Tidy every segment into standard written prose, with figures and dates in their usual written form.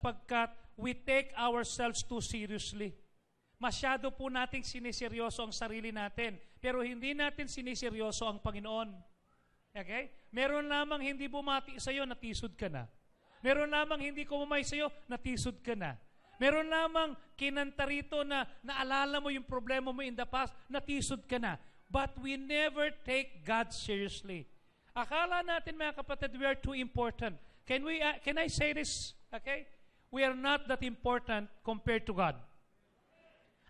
sapagkat we take ourselves too seriously. Masyado po nating siniseryoso ang sarili natin, pero hindi natin siniseryoso ang Panginoon. Okay? Meron lamang hindi bumati sa'yo, natisod ka na. Meron lamang hindi kumamay sa'yo, natisod ka na. Meron lamang kinanta rito na naalala mo yung problema mo in the past, natisod ka na. But we never take God seriously. Akala natin, mga kapatid, we are too important. Can I say this? Okay? We are not that important compared to God.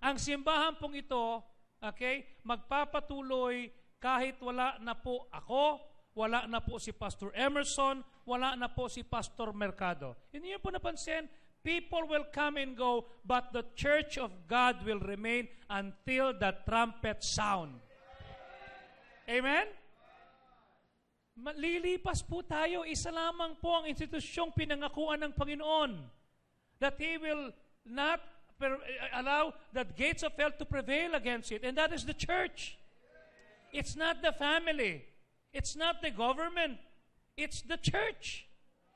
Ang simbahan pong ito, okay, magpapatuloy kahit wala na po ako, wala na po si Pastor Emerson, wala na po si Pastor Mercado. Hindi niyo po napansin, people will come and go, but the church of God will remain until the trumpet sound. Amen? Lilipas po tayo, isa lamang po ang institusyong pinangakuan ng Panginoon, that He will not allow the gates of hell to prevail against it. And that is the church. It's not the family. It's not the government. It's the church.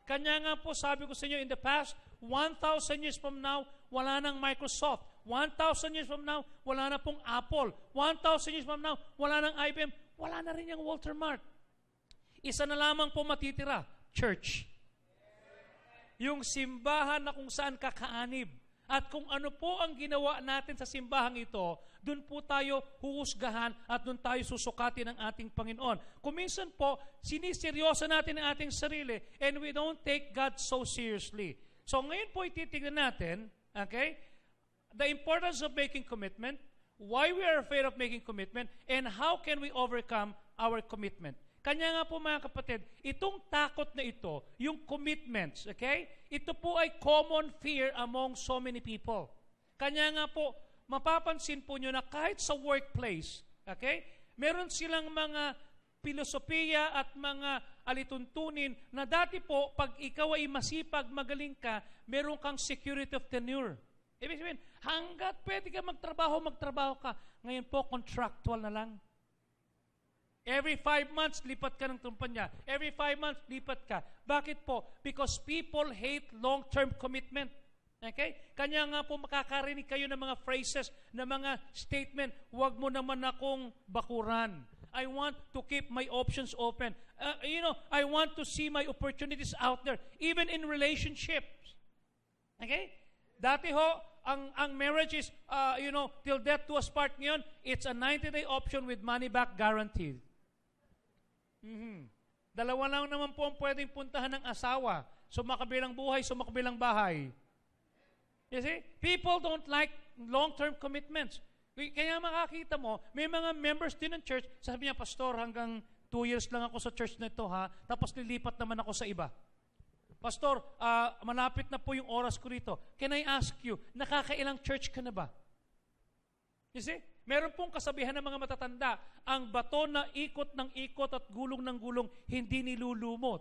Kanya nga po, sabi ko sa inyo, in the past, 1,000 years from now, wala nang Microsoft. 1,000 years from now, wala na pong Apple. 1,000 years from now, wala nang IBM. Wala na rin yung Walter Mart. Isa na lamang po matitira, church. Yung simbahan na kung saan kakaanib. At kung ano po ang ginawa natin sa simbahang ito, doon po tayo huhusgahan at doon tayo susukatin ng ating Panginoon. Kung minsan po, siniseryoso natin ang ating sarili and we don't take God so seriously. So ngayon po ititignan natin, okay, the importance of making commitment, why we are afraid of making commitment, and how can we overcome our commitment. Kanya nga po, mga kapatid, itong takot na ito, yung commitments, okay? Ito po ay common fear among so many people. Kanya nga po, mapapansin po nyo na kahit sa workplace, okay? Meron silang mga filosofiya at mga alituntunin na dati po, pag ikaw ay masipag, magaling ka, meron kang security of tenure. Ibig sabihin, hanggat pwede ka magtrabaho ka. Ngayon po, contractual na lang. Every 5 months, lipat ka ng kumpanya. Every 5 months, lipat ka. Bakit po? Because people hate long-term commitment. Okay? Kanya nga po makakarinig kayo ng mga phrases, ng mga statement, huwag mo naman akong bakuran. I want to keep my options open. I want to see my opportunities out there, even in relationships. Okay? Dati ho, ang marriage is, till death do us part ngayon, it's a 90-day option with money back guaranteed. Dalawa lang naman po ang pwedeng puntahan ng asawa. Sumakabilang buhay, sumakabilang bahay. You see? People don't like long-term commitments. Kaya makakita mo, may mga members din ng church, sabi niya, Pastor, hanggang 2 years lang ako sa church na ito, ha? Tapos lilipat naman ako sa iba. Pastor, malapit na po yung oras ko rito. Can I ask you, nakakailang church ka na ba? You see? Meron pong kasabihan ng mga matatanda, ang bato na ikot ng ikot at gulong ng gulong, hindi nilulumot.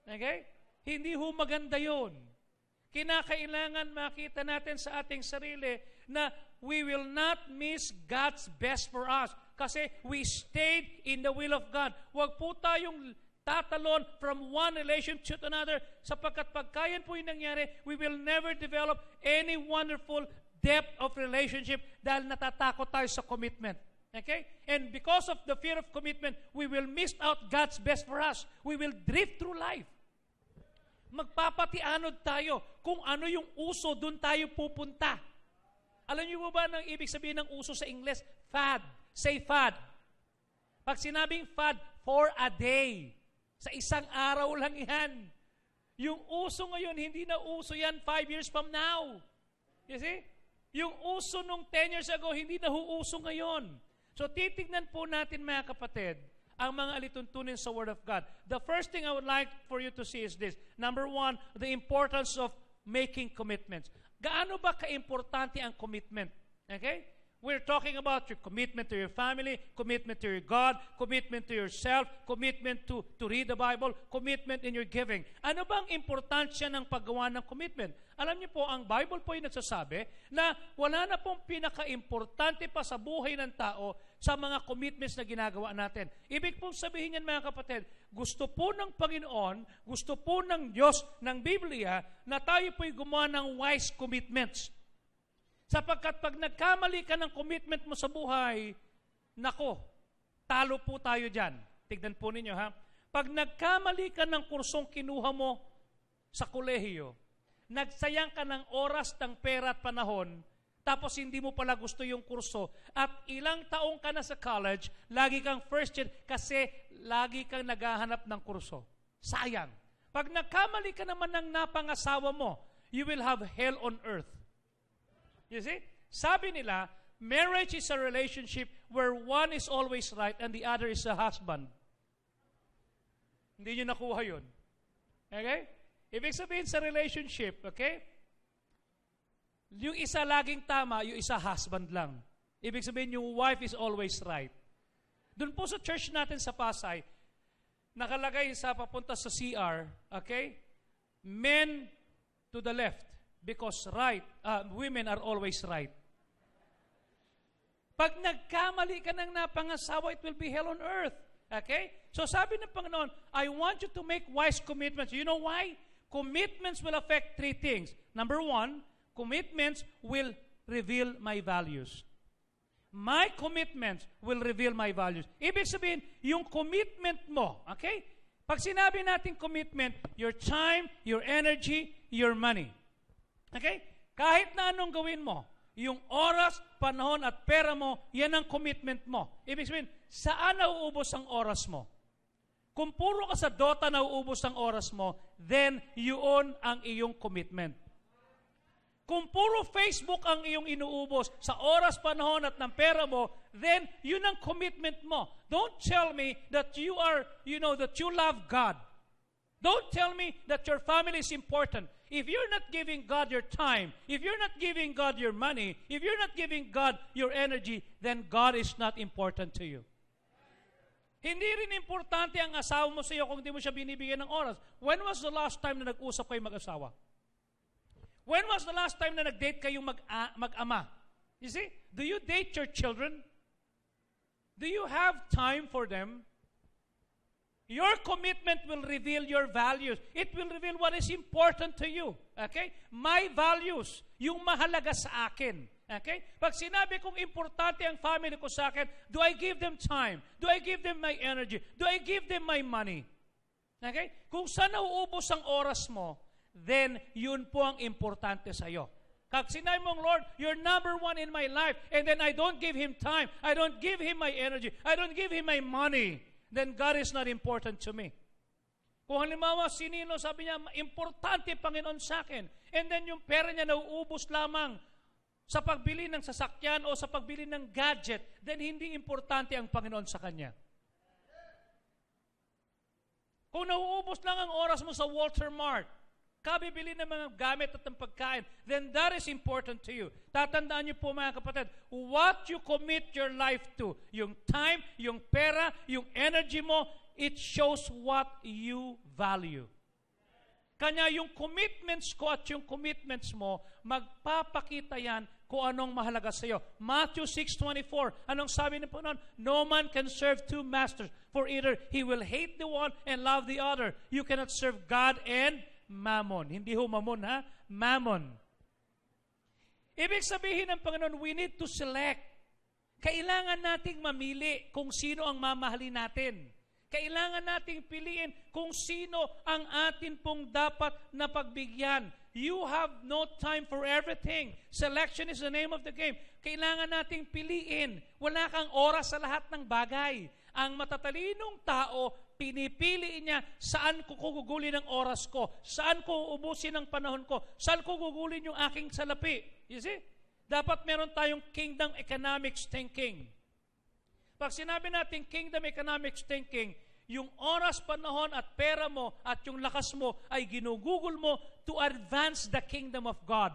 Okay? Hindi ho maganda yun. Kinakailangan makita natin sa ating sarili na we will not miss God's best for us kasi we stayed in the will of God. Huwag po tayong tatalon from one relationship to another sapagkat pagkayan po yung nangyari, we will never develop any wonderful depth of relationship dahil natatakot tayo sa commitment. Okay? And because of the fear of commitment, we will miss out God's best for us. We will drift through life. Magpapatianod tayo. Kung ano yung uso, dun tayo pupunta. Alam niyo ba ang ibig sabihin ng uso sa English? Fad. Say fad. Pag sinabing fad, for a day. Sa isang araw lang yan. Yung uso ngayon, hindi na uso yan 5 years from now. You see? Yung uso nung 10 years ago, hindi na huuso ngayon. So titignan po natin, mga kapatid, ang mga alituntunin sa Word of God. The first thing I would like for you to see is this. Number 1, the importance of making commitments. Gaano ba kaimportante ang commitment? Okay? We're talking about your commitment to your family, commitment to your God, commitment to yourself, commitment to read the Bible, commitment in your giving. Ano bang importansya ng paggawa ng commitment? Alam niyo po, ang Bible po ay nagsasabi na wala na pong pinaka-importante pa sa buhay ng tao sa mga commitments na ginagawa natin. Ibig pong sabihin yan, mga kapatid, gusto po ng Panginoon, gusto po ng Diyos, ng Biblia, na tayo po'y gumawa ng wise commitments. Sapagkat pag nagkamali ka ng commitment mo sa buhay, nako, talo po tayo dyan. Tignan po ninyo, ha? Pag nagkamali ka ng kursong kinuha mo sa kolehiyo, nagsayang ka ng oras, ng pera at panahon, tapos hindi mo pala gusto yung kurso, at ilang taong ka na sa college, lagi kang first year kasi lagi kang naghahanap ng kurso. Sayang. Pag nagkamali ka naman ng napangasawa mo, you will have hell on earth. You see? Sabi nila, marriage is a relationship where one is always right and the other is a husband. Hindi nyo nakuha yun. Okay? Ibig sabihin sa relationship, okay? Yung isa laging tama, yung isa husband lang. Ibig sabihin yung wife is always right. Doon po sa church natin sa Pasay, nakalagay sa papunta sa CR, okay? Men to the left. Because women are always right. Pag nagkamali ka ng napangasawa, it will be hell on earth. Okay? So sabi ng Panginoon, I want you to make wise commitments. You know why? Commitments will affect three things. Number one, commitments will reveal my values. My commitments will reveal my values. Ibig sabihin, yung commitment mo, okay? Pag sinabi natin commitment, your time, your energy, your money. Okay? Kahit na anong gawin mo, yung oras, panahon at pera mo, yan ang commitment mo. Ibig sabihin, saan nauubos ang oras mo? Kung puro ka sa Dota nauubos ang oras mo, then yun ang iyong commitment. Kung puro Facebook ang iyong inuubos sa oras, panahon at ng pera mo, then yun ang commitment mo. Don't tell me that that you love God. Don't tell me that your family is important. If you're not giving God your time, if you're not giving God your money, if you're not giving God your energy, then God is not important to you. Hindi rin importante ang asawa mo sa iyo kung hindi mo siya binibigyan ng oras. When was the last time na nag-usap kayo mag-asawa? When was the last time na nag-date kayong mag-ama? You see? Do you date your children? Do you have time for them? Your commitment will reveal your values. It will reveal what is important to you. Okay? My values, yung mahalaga sa akin. Okay? Pag sinabi kong importante ang family ko sa akin, do I give them time? Do I give them my energy? Do I give them my money? Okay? Kung saan nauubos ang oras mo, then yun po ang importante sa iyo. Kag sinabi mong, Lord, you're number one in my life, and then I don't give Him time, I don't give Him my energy, I don't give Him my money, then God is not important to me. Kung halimbawa, sinino, sabi niya, importante Panginoon sa akin, and then yung pera niya nauubos lamang sa pagbili ng sasakyan o sa pagbili ng gadget, then hindi importante ang Panginoon sa kanya. Kung nauubos lang ang oras mo sa Walter Mart, kabibili ng mga gamit at ng pagkain, then that is important to you. Tatandaan niyo po mga kapatid, what you commit your life to, yung time, yung pera, yung energy mo, it shows what you value. Kanya yung commitments ko at yung commitments mo, magpapakita yan kung anong mahalaga sa iyo. Matthew 6:24, anong sabi ni po noon? No man can serve two masters, for either he will hate the one and love the other. You cannot serve God and mammon. Hindi ho mammon, ha? Mammon. Ibig sabihin ng Panginoon, we need to select. Kailangan nating mamili kung sino ang mamahalin natin. Kailangan nating piliin kung sino ang atin pong dapat na pagbigyan. You have no time for everything. Selection is the name of the game. Kailangan nating piliin. Wala kang oras sa lahat ng bagay. Ang matatalinong tao, pinipili niya saan ko gugulin ang oras ko, saan ko ubusin ang panahon ko, saan ko gugulin yung aking salapi. You see? Dapat meron tayong kingdom economics thinking. Pag sinabi natin kingdom economics thinking, yung oras, panahon at pera mo at yung lakas mo ay ginugugol mo to advance the kingdom of God.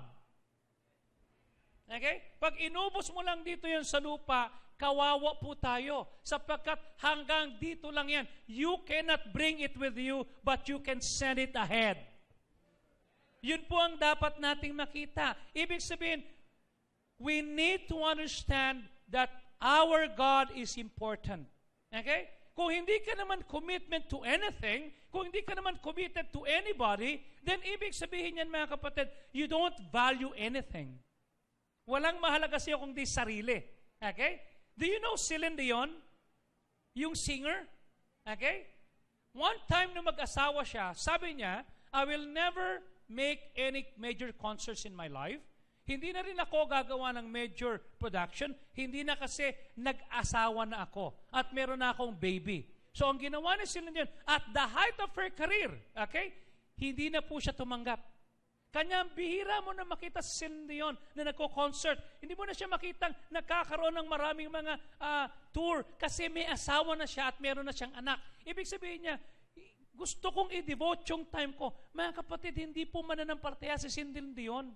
Okay? Pag inubos mo lang dito yan sa lupa, kawawa po tayo. Sapagkat hanggang dito lang yan. You cannot bring it with you, but you can send it ahead. Yun po ang dapat nating makita. Ibig sabihin, we need to understand that our God is important. Okay? Kung hindi ka naman commitment to anything, kung hindi ka naman committed to anybody, then ibig sabihin yan mga kapatid, you don't value anything. Walang mahalaga sa'yo kung di sarili. Okay? Do you know Celine Dion? Yung singer? Okay? One time na mag-asawa siya, sabi niya, I will never make any major concerts in my life. Hindi na rin ako gagawa ng major production. Hindi na kasi nag-asawa na ako at meron na akong baby. So ang ginawa ni Celine Dion, at the height of her career, okay, hindi na po siya tumanggap. Kanya bihira mo na makita si Celine Dion na nagko-concert. Hindi mo na siya makitang nagkakaroon ng maraming mga tour kasi may asawa na siya at meron na siyang anak. Ibig sabihin niya, gusto kong i-devote yung time ko. Mga kapatid, hindi po mananampalataya si Celine Dion.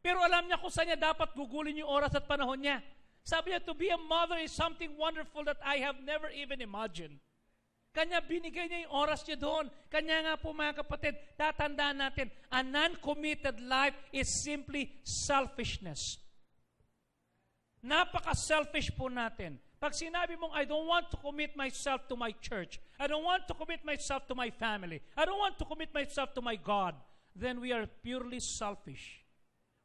Pero alam niya kung saan niya dapat gugulin yung oras at panahon niya. Sabi niya, to be a mother is something wonderful that I have never even imagined. Kanya binigay niya yung oras niya doon. Kanya nga po mga kapatid, tatandaan natin, a non-committed life is simply selfishness. Napaka-selfish po natin. Pag sinabi mong, I don't want to commit myself to my church, I don't want to commit myself to my family, I don't want to commit myself to my God, then we are purely selfish.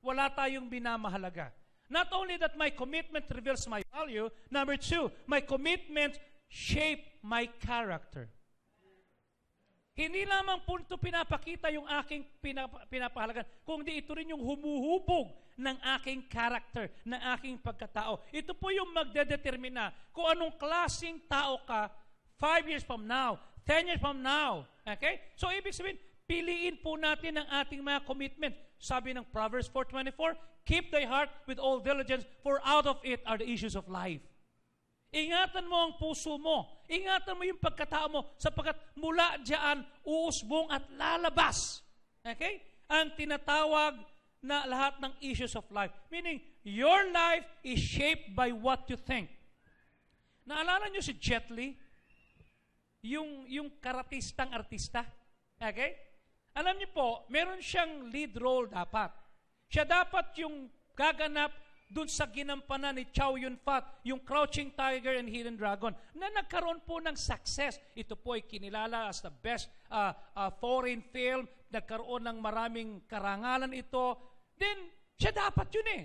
Wala tayong binamahalaga. Not only that my commitment reveals my value, number 2, my commitment shape my character. Hindi lamang po ito pinapakita yung aking pinapahalagan, kundi ito rin yung humuhubog ng aking character, ng aking pagkatao. Ito po yung magdedetermina kung anong klaseng tao ka 5 years from now, 10 years from now. Okay? So, ibig sabihin, piliin po natin ang ating mga commitment. Sabi ng Proverbs 4:24, keep thy heart with all diligence, for out of it are the issues of life. Ingatan mo ang puso mo. Ingatan mo yung pagkatao mo sapagkat mula diyan uusbong at lalabas. Okay? Ang tinatawag na lahat ng issues of life. Meaning, your life is shaped by what you think. Naalala nyo si Jet Li? Yung karatistang artista? Okay? Alam niyo po, meron siyang lead role dapat. Siya dapat yung gaganap dun sa ginampanan ni Chow Yun-fat, yung Crouching Tiger and Hidden Dragon, na nagkaroon po ng success. Ito po ay kinilala as the best foreign film, nagkaroon ng maraming karangalan ito. Then, siya dapat yun eh.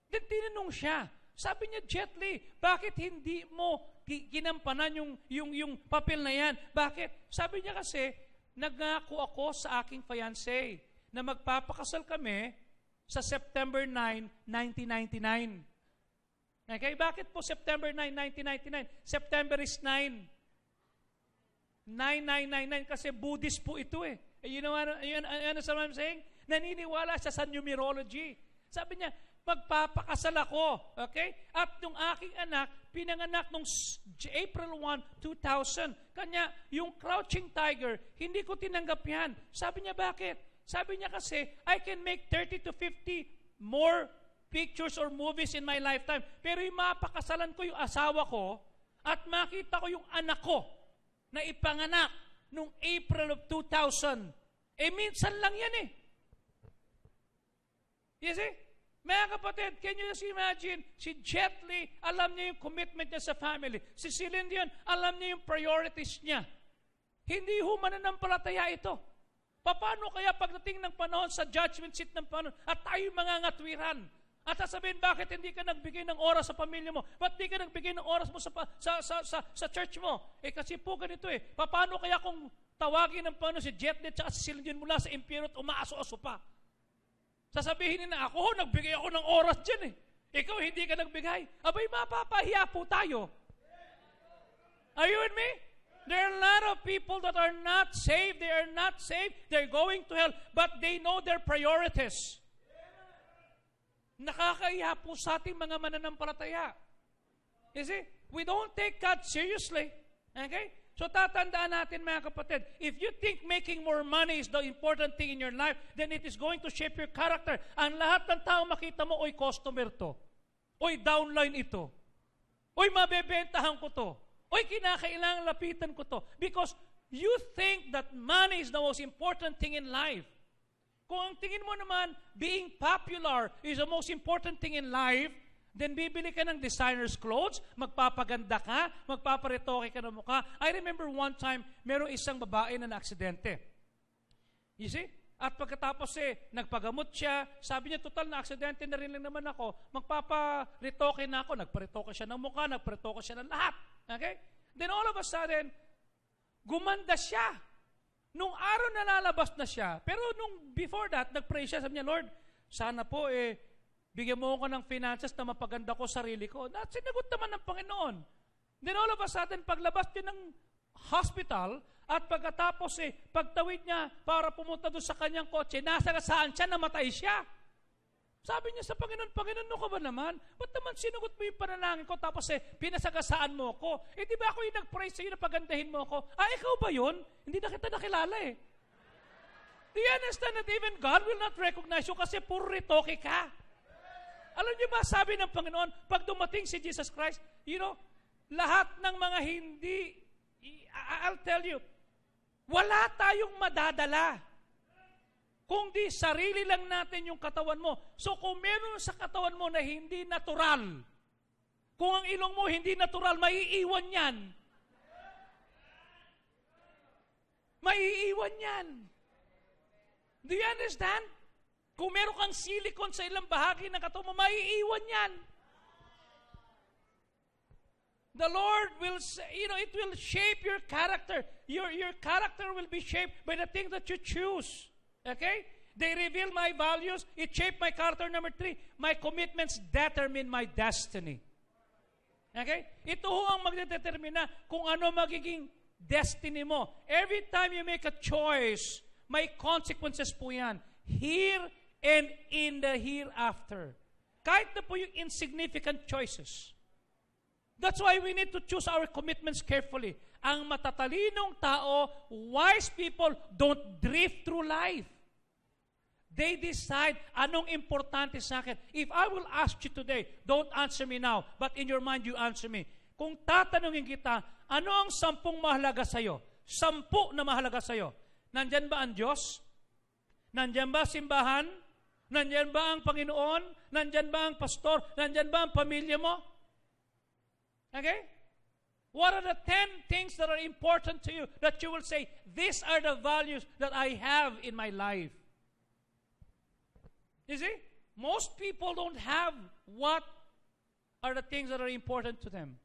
Then, tinanong siya. Sabi niya, Jet Li, bakit hindi mo ginampanan yung papel na yan? Bakit? Sabi niya kasi, nagngako ako sa aking fiancé na magpapakasal kami sa September 9, 1999. Okay? Bakit po September 9, 1999? September is 9. 9999 kasi Buddhist po ito eh. You know what I'm saying? Naniniwala siya sa numerology. Sabi niya, magpapakasal ako. Okay? At yung aking anak, pinanganak nung April 1, 2000. Kanya, yung Crouching Tiger, hindi ko tinanggap yan. Sabi niya, bakit? Sabi niya kasi, I can make 30 to 50 more pictures or movies in my lifetime. Pero yung mapakasalan ko yung asawa ko at makita ko yung anak ko na ipanganak nung April of 2000. Eh, minsan lang yan eh. You see? Mga kapatid, can you just imagine, si Jet Li, alam niya yung commitment niya sa family. Si Celine Dion, alam niya yung priorities niya. Hindi ho mananampalataya ito. Paano kaya pagdating ng panahon sa judgment seat ng panahon at tayo mga ngatwiran? At sasabihin, bakit hindi ka nagbigay ng oras sa pamilya mo? Ba't hindi ka nagbigay ng oras mo sa church mo? Eh kasi po ganito eh. Paano kaya kung tawagin ng panahon si Jet Li at si Celine Dion mula sa impyerno at umaaso-aso pa? Sasabihin nila, ako, nagbigay ako ng oras dyan eh. Ikaw, hindi ka nagbigay. Abay, mapapahiya po tayo. Are you with me? There are a lot of people that are not saved. They are not saved. They're going to hell. But they know their priorities. Nakakahiya po sa ating mga mananampalataya. You see? We don't take God seriously. Okay? So tatandaan natin mga kapatid, if you think making more money is the important thing in your life, then it is going to shape your character. Ang lahat ng tao makita mo, oy, customer to. Oy, downline ito. Oy, mabebentahan ko to. Oy, kinakailangan lapitan ko to. Because you think that money is the most important thing in life. Kung ang tingin mo naman, being popular is the most important thing in life, then bibili ka ng designer's clothes, magpapaganda ka, magpaparetoke ka ng mukha. I remember one time, merong isang babae na na-aksidente. You see? At pagkatapos nagpagamot siya, sabi niya, total na aksidente na rin lang naman ako, magpaparetoke na ako. Nagparetoke siya ng mukha, nagparetoke siya ng lahat. Okay? Then all of a sudden, gumanda siya. Nung araw na lalabas na siya, pero nung before that, nag-pray siya, sabi niya, Lord, sana po bigyan mo ko ng finances na mapaganda ko sarili ko. At sinagot naman ng Panginoon. Then all of a sudden, paglabas niya ng hospital, at pagkatapos pagtawid niya para pumunta doon sa kanyang kotse, nasagasaan siya, namatay siya. Sabi niya sa Panginoon, Panginoon, no ka ba naman? Ba't naman sinugot mo yung panalangin ko, tapos pinasagasaan mo ko? Di ba ako yung nag-pray sa'yo na pagandahin mo ko? Ikaw ba yun? Hindi na kita nakilala Do you understand that even God will not recognize you kasi puro retoke ka? Alam niyo ba, sabi ng Panginoon, pag dumating si Jesus Christ, lahat ng mga hindi, I'll tell you, wala tayong madadala. Kung di sarili lang natin yung katawan mo. So kung meron sa katawan mo na hindi natural, kung ang ilong mo hindi natural, maiiwan yan. Maiiwan yan. Do you understand? Kung meron kang silicone sa ilang bahagi ng katawan mo, maiiwan yan. The Lord will, it will shape your character. Your character will be shaped by the things that you choose. Okay? They reveal my values. It shaped my character. Number 3, my commitments determine my destiny. Okay? Ito ang magdedetermina kung ano magiging destiny mo. Every time you make a choice, may consequences po yan. Here and in the hereafter. Kahit na po yung insignificant choices. That's why we need to choose our commitments carefully. Ang matatalinong tao, wise people, don't drift through life. They decide anong importante sa akin. If I will ask you today, don't answer me now, but in your mind, you answer me. Kung tatanungin kita, ano ang 10 mahalaga sa'yo? 10 na mahalaga sa'yo. Nandyan ba ang Diyos? Nandyan ba simbahan? Nandyan ba ang Panginoon? Nandyan ba ang pastor? Nandyan ba ang pamilya mo? Okay? What are the 10 things that are important to you that you will say, these are the values that I have in my life? You see? Most people don't have what are the things that are important to them.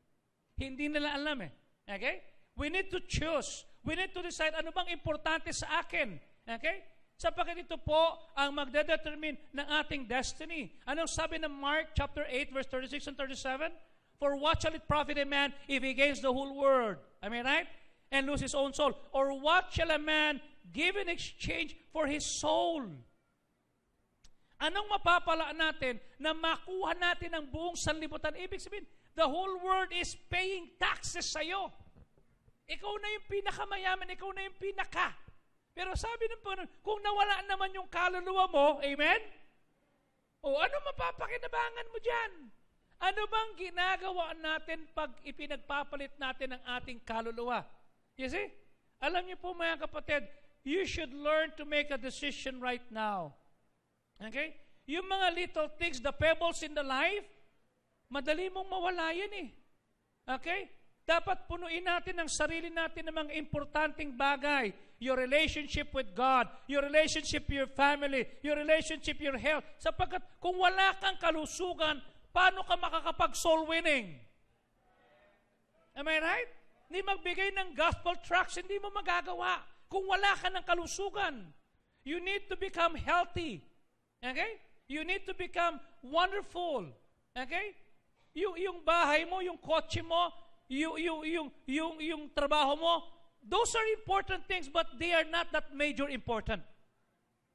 Hindi nila alam Okay? We need to choose. We need to decide ano bang importante sa akin. Okay? Sapagkat ito po ang magdedetermine ng ating destiny. Anong sabi ng Mark chapter 8 verse 36 and 37? For what shall it profit a man if he gains the whole world? Am I right? And lose his own soul. Or what shall a man give in exchange for his soul? Anong mapapala natin na makuha natin ang buong sanlibutan? Ibig sabihin, the whole world is paying taxes sa'yo. Ikaw na yung pinakamayaman, ikaw na yung pinaka. Pero sabi ng Panginoon, kung nawala naman yung kaluluwa mo, amen? O ano mapapakinabangan mo dyan? Ano bang ginagawa natin pag ipinagpapalit natin ang ating kaluluwa? You see? Alam niyo po mga kapatid, you should learn to make a decision right now. Okay? Yung mga little things, the pebbles in the life, madali mong mawala yan Okay? Dapat punuin natin ang sarili natin ng mga importanteng bagay. Your relationship with God, your relationship with your family, your relationship with your health. Sapagkat kung wala kang kalusugan, paano ka makakapag-soul winning? Am I right? Hindi magbigay ng gospel tracts, hindi mo magagawa. Kung wala ka ng kalusugan, you need to become healthy. Okay? You need to become wonderful. Okay? Yung bahay mo, yung kotse mo, yung trabaho mo, those are important things, but they are not that major important.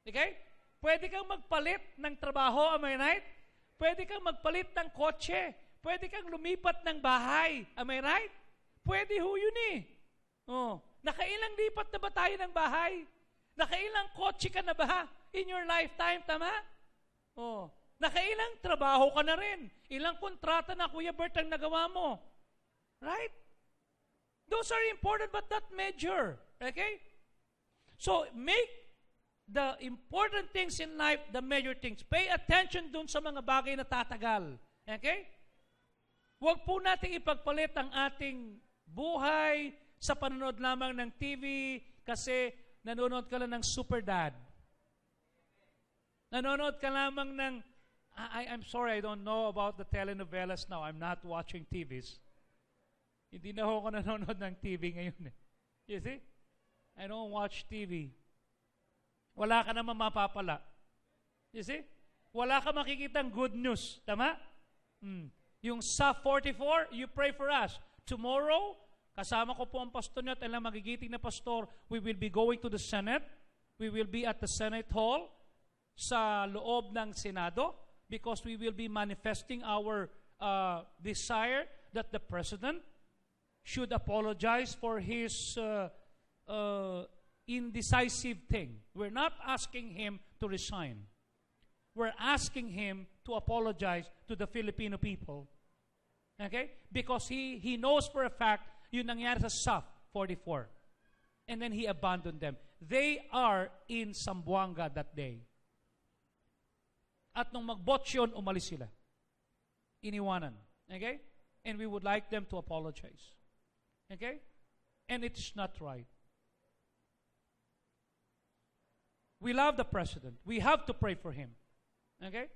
Okay? Pwede kang magpalit ng trabaho, am I right? Pwede kang magpalit ng kotse. Pwede kang lumipat ng bahay, am I right? Pwede ho yun Oh, nakailang lipat na ba tayo ng bahay? Nakailang kotse ka na ba in your lifetime, tama? Oh, nakailang trabaho ka na rin? Ilang kontrata na, Kuya Bert, ang nagawa mo? Right? Those are important but not major. Okay? So, make the important things in life the major things. Pay attention dun sa mga bagay na tatagal. Okay? Huwag po natin ipagpalit ang ating buhay sa panonood lamang ng TV kasi nanonood ka lang ng Super Dad. Nanonood ka lamang ng, I'm sorry, I don't know about the telenovelas now. I'm not watching TVs. Hindi na ako nanonood ng TV ngayon. You see? I don't watch TV. Wala ka naman mapapala. You see? Wala ka makikitang good news. Tama? Yung sa 44, you pray for us. Tomorrow, kasama ko po ang pastor niyo at ang magigiting na pastor, we will be going to the Senate. We will be at the Senate Hall sa loob ng Senado because we will be manifesting our desire that the President should apologize for his indecisive thing. We're not asking him to resign. We're asking him to apologize to the Filipino people. Okay? Because he knows for a fact yun nangyari sa SAF 44. And then he abandoned them. They are in Zamboanga that day. At nung mag-vote yun, umalis sila. Iniwanan. Okay? And we would like them to apologize. Okay? And it is not right. We love the President. We have to pray for him. Okay?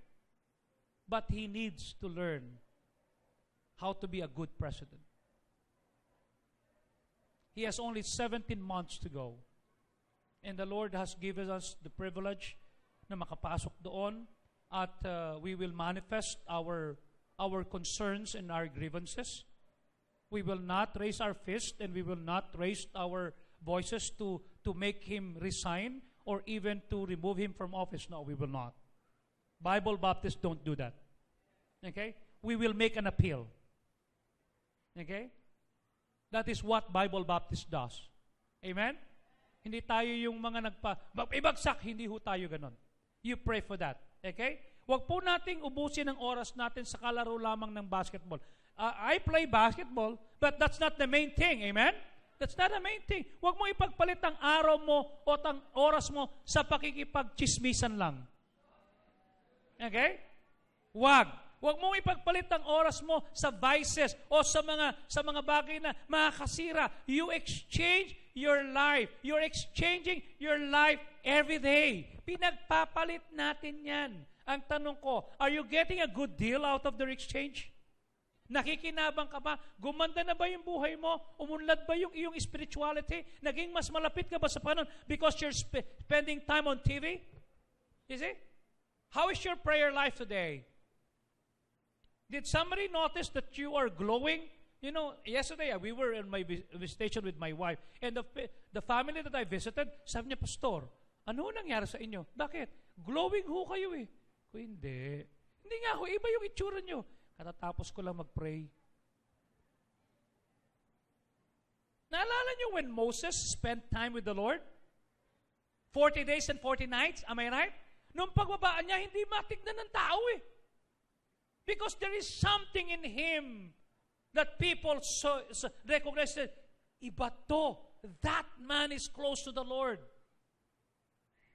But he needs to learn how to be a good president. He has only 17 months to go. And the Lord has given us the privilege na makapasok doon at we will manifest our concerns and our grievances. We will not raise our fist and we will not raise our voices to make him resign or even to remove him from office. No, we will not. Bible Baptists don't do that. Okay? We will make an appeal. Okay? That is what Bible Baptist does. Amen? Hindi tayo yung mga ibagsak, hindi ho tayo ganon. You pray for that. Okay? Huwag po nating ubusin ang oras natin sa kalaro lamang ng basketball. I play basketball, but that's not the main thing. Amen? That's not the main thing. Huwag mo ipagpalit ang araw mo o ang oras mo sa pakikipagchismisan lang. Okay? Huwag. Huwag mo ipagpalit ang oras mo sa vices o sa mga bagay na makakasira. You exchange your life. You're exchanging your life every day. Pinagpapalit natin yan. Ang tanong ko, are you getting a good deal out of their exchange? Nakikinabang ka ba? Gumanda na ba yung buhay mo? Umunlad ba yung iyong spirituality? Naging mas malapit ka ba sa Panginoon because you're spending time on TV? You see? How is your prayer life today? Did somebody notice that you are glowing? You know, yesterday we were in my visitation with my wife, and the family that I visited, sabi niya, Pastor, ano nangyari sa inyo? Bakit? Glowing ho kayo eh. Ko, hindi. Hindi nga ho, iba yung itsura nyo. Katatapos ko lang mag-pray. Naalala niyo when Moses spent time with the Lord? 40 days and 40 nights, am I right? Nung pagbabaan niya, hindi matignan ng tao eh. Because there is something in him that people recognize that, iba to. That man is close to the Lord.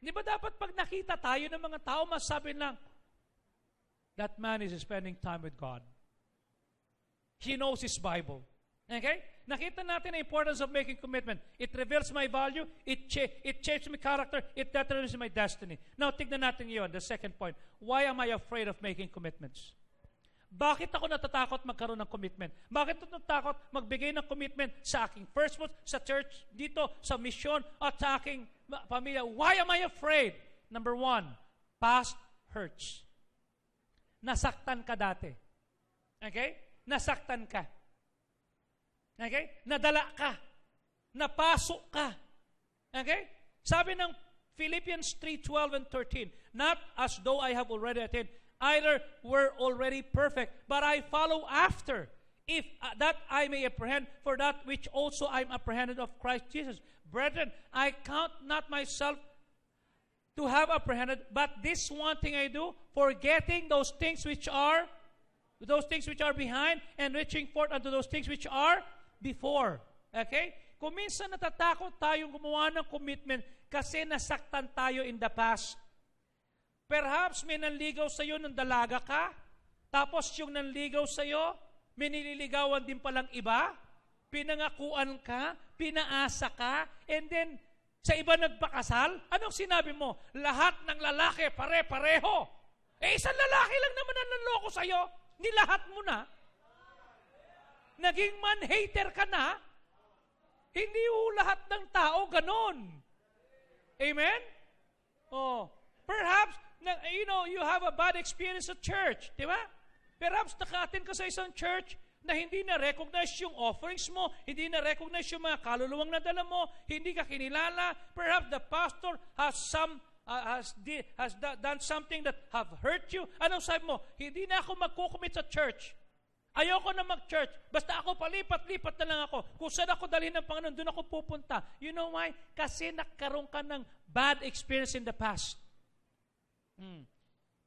Di ba dapat pag nakita tayo ng mga tao, masabi lang, that man is spending time with God. He knows his Bible. Okay? Nakita natin the importance of making commitment. It reveals my value. It changes my character. It determines my destiny. Now, tignan natin yun, the second point. Why am I afraid of making commitments? Bakit ako natatakot magkaroon ng commitment? Bakit ako natatakot magbigay ng commitment sa aking first month, sa church, dito, sa mission, at sa aking pamilya? Why am I afraid? Number one, past hurts. Nasaktan ka dati. Okay? Nasaktan ka. Okay? Nadala ka. Napasok ka. Okay? Sabi ng Philippians 3:12 and 13, not as though I have already attained, either were already perfect, but I follow after if that I may apprehend for that which also I am apprehended of Christ Jesus. Brethren, I count not myself to have apprehended, but this one thing I do, forgetting those things which are behind, and reaching forth unto those things which are before. Okay? Kung minsan natatakot tayong gumawa ng commitment kasi nasaktan tayo in the past. Perhaps may nanligaw sa iyo nung dalaga ka, tapos yung nanligaw sa iyo, may nililigawan din palang iba, pinangakuan ka, pinaasa ka, and then sa iba nagpakasal, anong sinabi mo? Lahat ng lalaki, pare-pareho. Isang lalaki lang naman ang nanloko sa iyo, nilahat mo na. Naging man-hater ka na, hindi lahat ng tao ganon. Amen? Oh, perhaps, you have a bad experience at church, di ba? Perhaps naka-attend ka sa isang church na hindi na-recognize yung offerings mo, hindi na-recognize yung mga kaluluwang nadala mo, hindi ka kinilala. Perhaps the pastor has done something that have hurt you. Anong sabi mo? Hindi na ako magkukumit sa church. Ayoko na mag-church. Basta ako palipat-lipat na lang ako. Kung saan ako dalhin ng Panginoon, doon ako pupunta. You know why? Kasi nagkaroon ka ng bad experience in the past.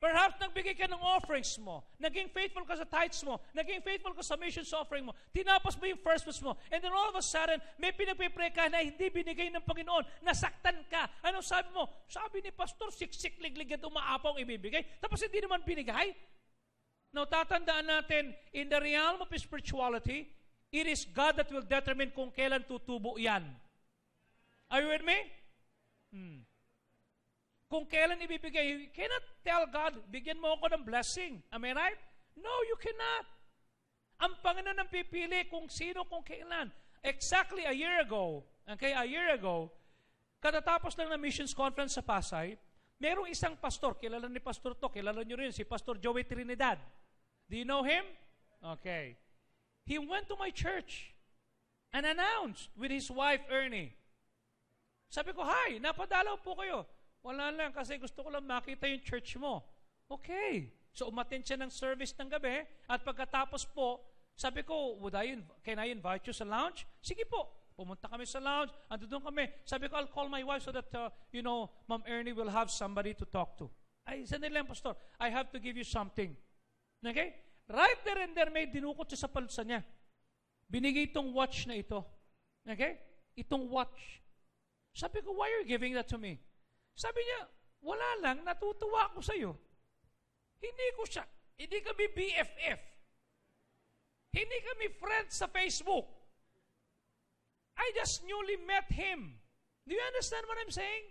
Perhaps nagbigay ka ng offerings mo, naging faithful ka sa tithes mo, naging faithful ka sa missions offering mo, tinapos mo yung first fruits mo, and then all of a sudden, may pinagpipray ka na hindi binigay ng Panginoon, nasaktan ka. Anong sabi mo? Sabi ni Pastor, siksik, liglig at umaapaw ang ibibigay, tapos hindi naman binigay. Now, tatandaan natin, in the realm of spirituality, it is God that will determine kung kailan tutubo yan. Are you with me? Kung kailan ibibigay, you cannot tell God, bigyan mo ako ng blessing. Am I right? No, you cannot. Ang Panginoon ang pipili kung sino, kung kailan. Exactly a year ago, katatapos lang ng missions conference sa Pasay, merong isang pastor, kilala ni Pastor to, kilala nyo rin, si Pastor Joey Trinidad. Do you know him? Okay. He went to my church and announced with his wife, Ernie. Sabi ko, hi, napadalaw po kayo. Wala lang, kasi gusto ko lang makita yung church mo. Okay. So, umattend siya ng service ng gabi, at pagkatapos po, sabi ko, can I invite you sa lounge? Sige po. Pumunta kami sa lounge, andun kami. Sabi ko, I'll call my wife so that, Ma'am Ernie will have somebody to talk to. Ay, sandali lang, Pastor. I have to give you something. Okay? Right there and there, may dinukot siya sa palsa niya. Binigay itong watch na ito. Okay? Itong watch. Sabi ko, why are you giving that to me? Sabi niya, wala lang, natutuwa ako sa iyo. Hindi kami BFF. Hindi kami friends sa Facebook. I just newly met him. Do you understand what I'm saying?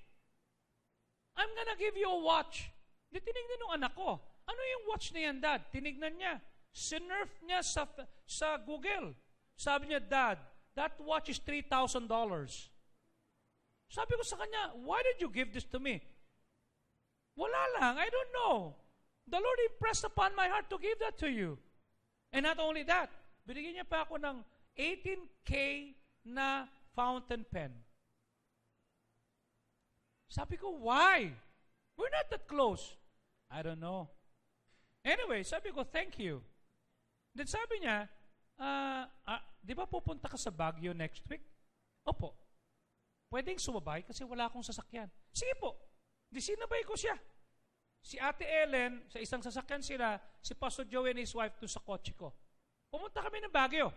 I'm gonna give you a watch. Di tinignan ng anak ko. Ano yung watch na yan, Dad? Tinignan niya. Sinurf niya sa Google. Sabi niya, Dad, that watch is $3,000. Sabi ko sa kanya, why did you give this to me? Wala lang, I don't know. The Lord impressed upon my heart to give that to you. And not only that, binigyan niya pa ako ng 18K na fountain pen. Sabi ko, why? We're not that close. I don't know. Anyway, sabi ko, thank you. Then sabi niya, di ba pupunta ka sa Baguio next week? Opo. Pwedeng sumabay kasi wala akong sasakyan. Sige po. Di sinabay ko siya. Si Ate Ellen, sa isang sasakyan sila, si Pastor Joey and his wife doon sa kotse ko. Pumunta kami ng Baguio.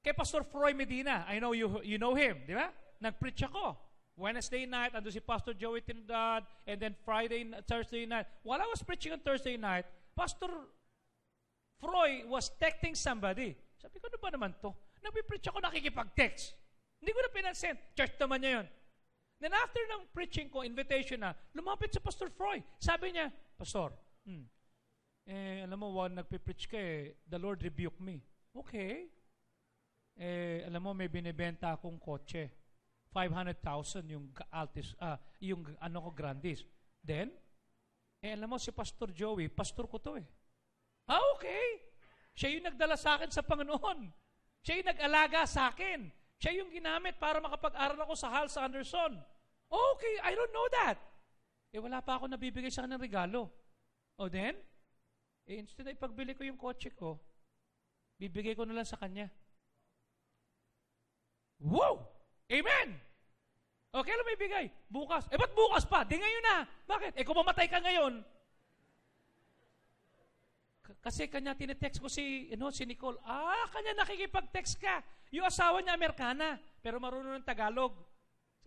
Kay Pastor Froy Medina, I know you know him, di ba? Nag-preach ako. Wednesday night, ando si Pastor Joey Trinidad, and then Thursday night. While I was preaching on Thursday night, Pastor Froy was texting somebody. Sabi ko, ano ba naman to? Nag-preach ako, nakikipag-text. Hindi ko na pinansin. Church naman niya yun. Then after ng preaching ko, invitation na, lumapit si Pastor Froy. Sabi niya, Pastor, alam mo, while nagpipreach ka the Lord rebuked me. Okay. Alam mo, may binibenta akong kotse. 500,000 yung Altis, yung Grandis. Then, alam mo, si Pastor Joey, pastor ko to okay. Siya yung nagdala sa akin sa Panginoon. Siya yung nag-alaga sa akin. Siya yung ginamit para makapag-aral ako sa Hal sa Anderson. Okay, I don't know that. Wala pa ako nabibigay sa kanyang regalo. Then, instead na ipagbili ko yung kotse ko, Bibigay ko na lang sa kanya. Wow! Amen! Okay lang may bigay. Bukas. Ba't bukas pa? Di ngayon na. Bakit? Kung mamatay ka ngayon, kasi kanya tinetext ko si Nicole. Kanya nakikipag-text ka. Yung asawa niya Amerikana, pero marunong ng Tagalog.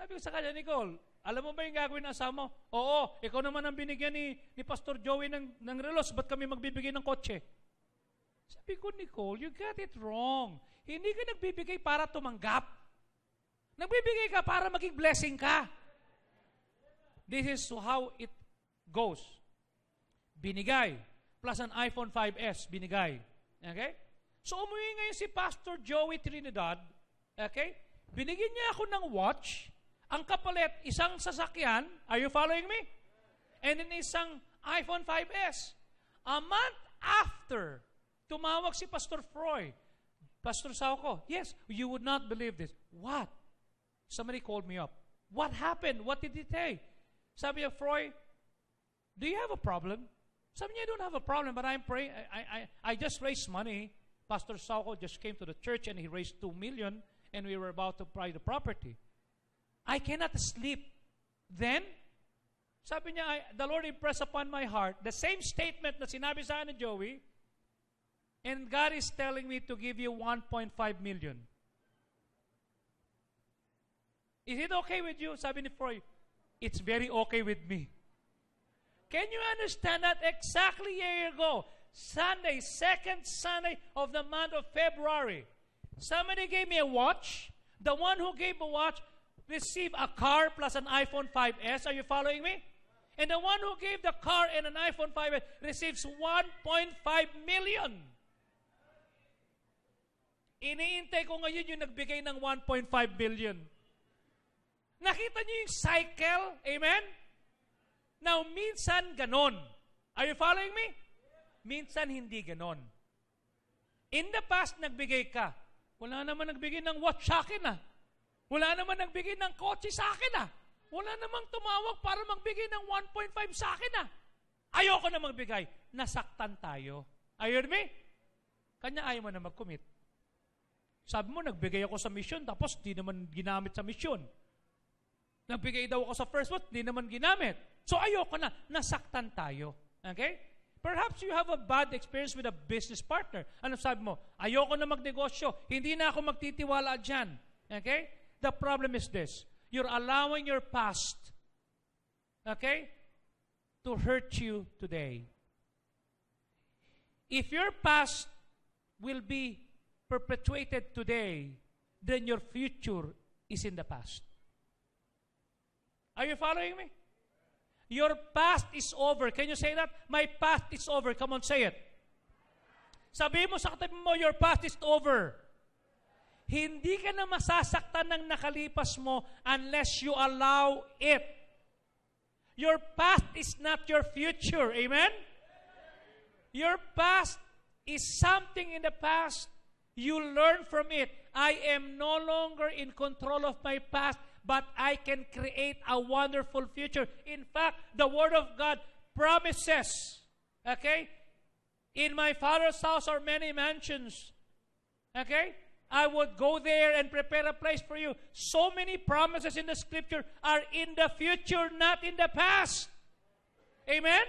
Sabi ko sa kanya, Nicole, alam mo ba yung gagawin ng asawa mo? Oo, ikaw naman ang binigyan ni Pastor Joey ng relos. Ba't kami magbibigay ng kotse? Sabi ko, Nicole, you got it wrong. Hindi ka nagbibigay para tumanggap. Nagbibigay ka para maging blessing ka. This is how it goes. Binigay. Plus an iPhone 5S, binigay. Okay? So, umuwi ngayon si Pastor Joey Trinidad. Okay? Binigyan niya ako ng watch. Ang kapalit, isang sasakyan. Are you following me? And then isang iPhone 5S. A month after, tumawag si Pastor Froy. Pastor Sauko, yes, you would not believe this. What? Somebody called me up. What happened? What did he say? Sabi niya, Froy, do you have a problem? Sabi niya, I don't have a problem, but I'm praying. I just raised money. Pastor Sauko just came to the church and he raised 2 million and we were about to buy the property. I cannot sleep. Then, sabi niya, the Lord impressed upon my heart the same statement na sinabi sa akin ni Joey, and God is telling me to give you 1.5 million. Is it okay with you? Sabi ni Froy, it's very okay with me. Can you understand that exactly a year ago, Sunday, second Sunday of the month of February, somebody gave me a watch. The one who gave a watch received a car plus an iPhone 5S. Are you following me? And the one who gave the car and an iPhone 5S receives 1.5 million. Iniintay ko ngayon yung nagbigay ng 1.5 billion. Nakita niyo yung cycle? Amen? Now, minsan ganon. Are you following me? Minsan hindi ganon. In the past, nagbigay ka. Wala naman nagbigay ng watch sa akin ah. Wala naman nagbigay ng kotse sa akin ah. Wala namang tumawag para magbigay ng 1.5 sa akin ah. Ayoko na magbigay. Nasaktan tayo. Are you with me? Kanya ayaw mo na mag-commit. Sabi mo, nagbigay ako sa mission, tapos di naman ginamit sa mission. Nagbigay daw ako sa first month, di naman ginamit. So ayoko na, nasaktan tayo. Okay? Perhaps you have a bad experience with a business partner. Ano sabi mo? Ayoko na magnegosyo, hindi na ako magtitiwala dyan. Okay? The problem is this. You're allowing your past, okay, to hurt you today. If your past will be perpetuated today, then your future is in the past. Are you following me? Your past is over. Can you say that? My past is over. Come on, say it. Sabihin mo sa katabi mo, your past is over. Hindi ka na masasaktan ng nakalipas mo unless you allow it. Your past is not your future. Amen? Your past is something in the past. You learn from it. I am no longer in control of my past, but I can create a wonderful future. In fact, the Word of God promises, okay? In my Father's house are many mansions. Okay? I would go there and prepare a place for you. So many promises in the Scripture are in the future, not in the past. Amen?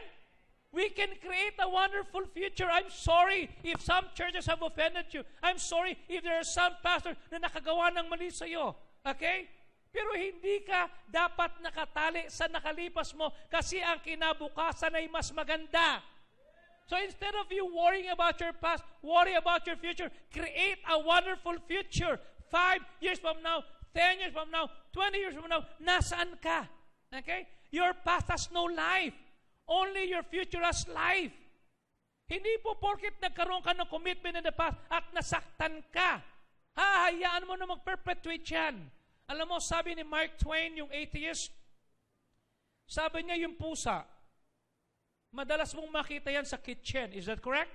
We can create a wonderful future. I'm sorry if some churches have offended you. I'm sorry if there are some pastors na nakagawa ng mali sa iyo. Okay? Pero hindi ka dapat nakatali sa nakalipas mo kasi ang kinabukasan ay mas maganda. So instead of you worrying about your past, worry about your future. Create a wonderful future. 5 years from now, 10 years from now, 20 years from now, nasaan ka? Okay? Your past has no life. Only your future has life. Hindi po porket nagkaroon ka ng commitment in the past at nasaktan ka. Hahayaan mo na mag-perpetuate yan. Alam mo, sabi ni Mark Twain, yung atheist, sabi niya yung pusa, madalas mong makita yan sa kitchen. Is that correct?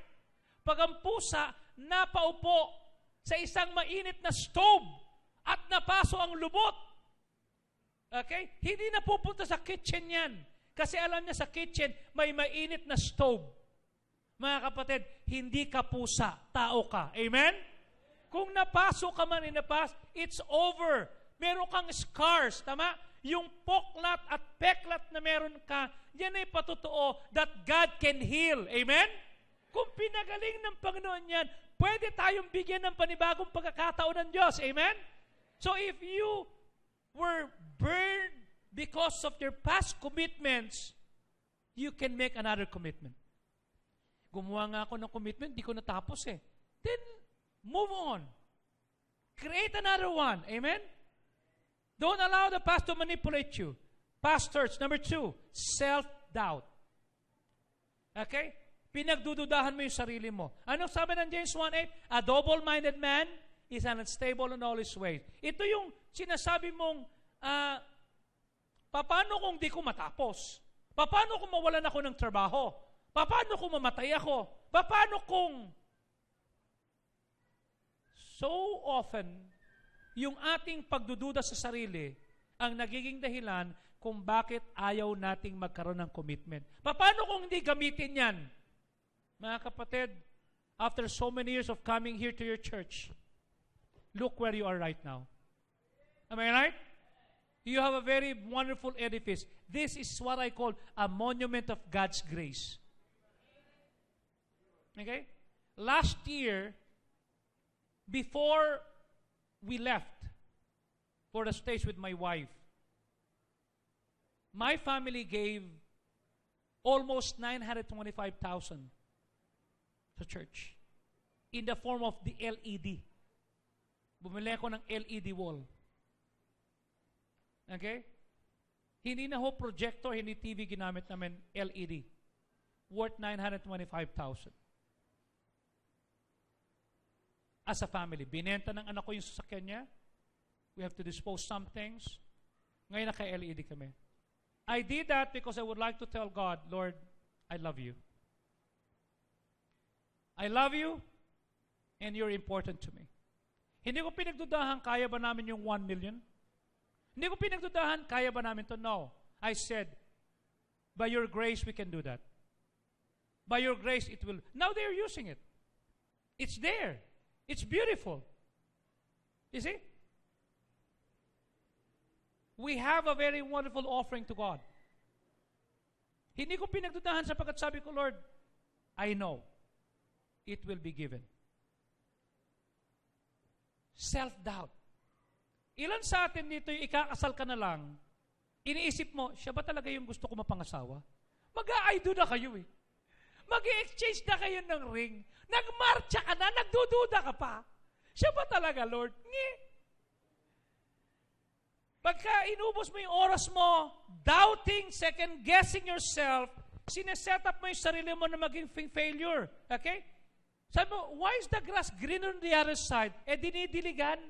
Pag ang pusa napaupo sa isang mainit na stove at napaso ang lubot, okay? Hindi na pupunta sa kitchen yan. Kasi alam niya sa kitchen, may mainit na stove. Mga kapatid, hindi ka pusa, tao ka. Amen? Kung napasok ka man in the past, it's over. Meron kang scars, tama? Yung poklat at peklat na meron ka, yan ay patotoo that God can heal. Amen? Kung pinagaling ng Panginoon yan, pwede tayong bigyan ng panibagong pagkakataon ng Diyos. Amen? So if you were burned because of your past commitments, you can make another commitment. Gumawa nga ako ng commitment, di ko natapos eh. Then, move on. Create another one. Amen? Don't allow the past to manipulate you. Pastors, number 2, self-doubt. Okay? Pinagdududahan mo yung sarili mo. Anong sabi ng James 1:8? A double-minded man is unstable in all his ways. Ito yung sinasabi mong, paano kung di ko matapos? Paano kung mawalan ako ng trabaho? Paano kung mamatay ako? Paano kung... So often, yung ating pagdududa sa sarili ang nagiging dahilan kung bakit ayaw nating magkaroon ng commitment. Paano kung hindi gamitin yan? Mga kapatid, after so many years of coming here to your church, look where you are right now. Am I right? You have a very wonderful edifice. This is what I call a monument of God's grace. Okay? Last year, before we left for the States with my wife, my family gave almost $925,000 to church in the form of the LED. Bumili ako ng LED wall. Okay? Hindi na ho projector, hindi TV ginamit namin, LED. Worth $925,000. As a family, binenta ng anak ko yung sasakyan niya. We have to dispose some things. Ngayon naka-LED kami. I did that because I would like to tell God, Lord, I love you. I love you and you're important to me. Hindi ko pinagdudahan, kaya ba namin yung 1 million? Hindi ko pinagdudahan, kaya ba namin to? No. I said, by your grace, we can do that. By your grace, it will. Now they're using it. It's there. It's beautiful. You see? We have a very wonderful offering to God. Hindi ko pinagdudahan sapagkat sabi ko, Lord, I know it will be given. Self-doubt. Ilan sa atin dito yung ikakasal ka na lang, iniisip mo, siya ba talaga yung gusto ko mapangasawa? Mag-a-I-do na kayo eh. Mag-i-exchange na kayo ng ring. Nagmarcha ka na, nagdududa ka pa. Siya ba talaga, Lord? Nge. Pagka inubos mo yung oras mo, doubting, second-guessing yourself, sineset up mo yung sarili mo na maging failure. Okay? Sabi mo, why is the grass greener on the other side? Dinidiligan.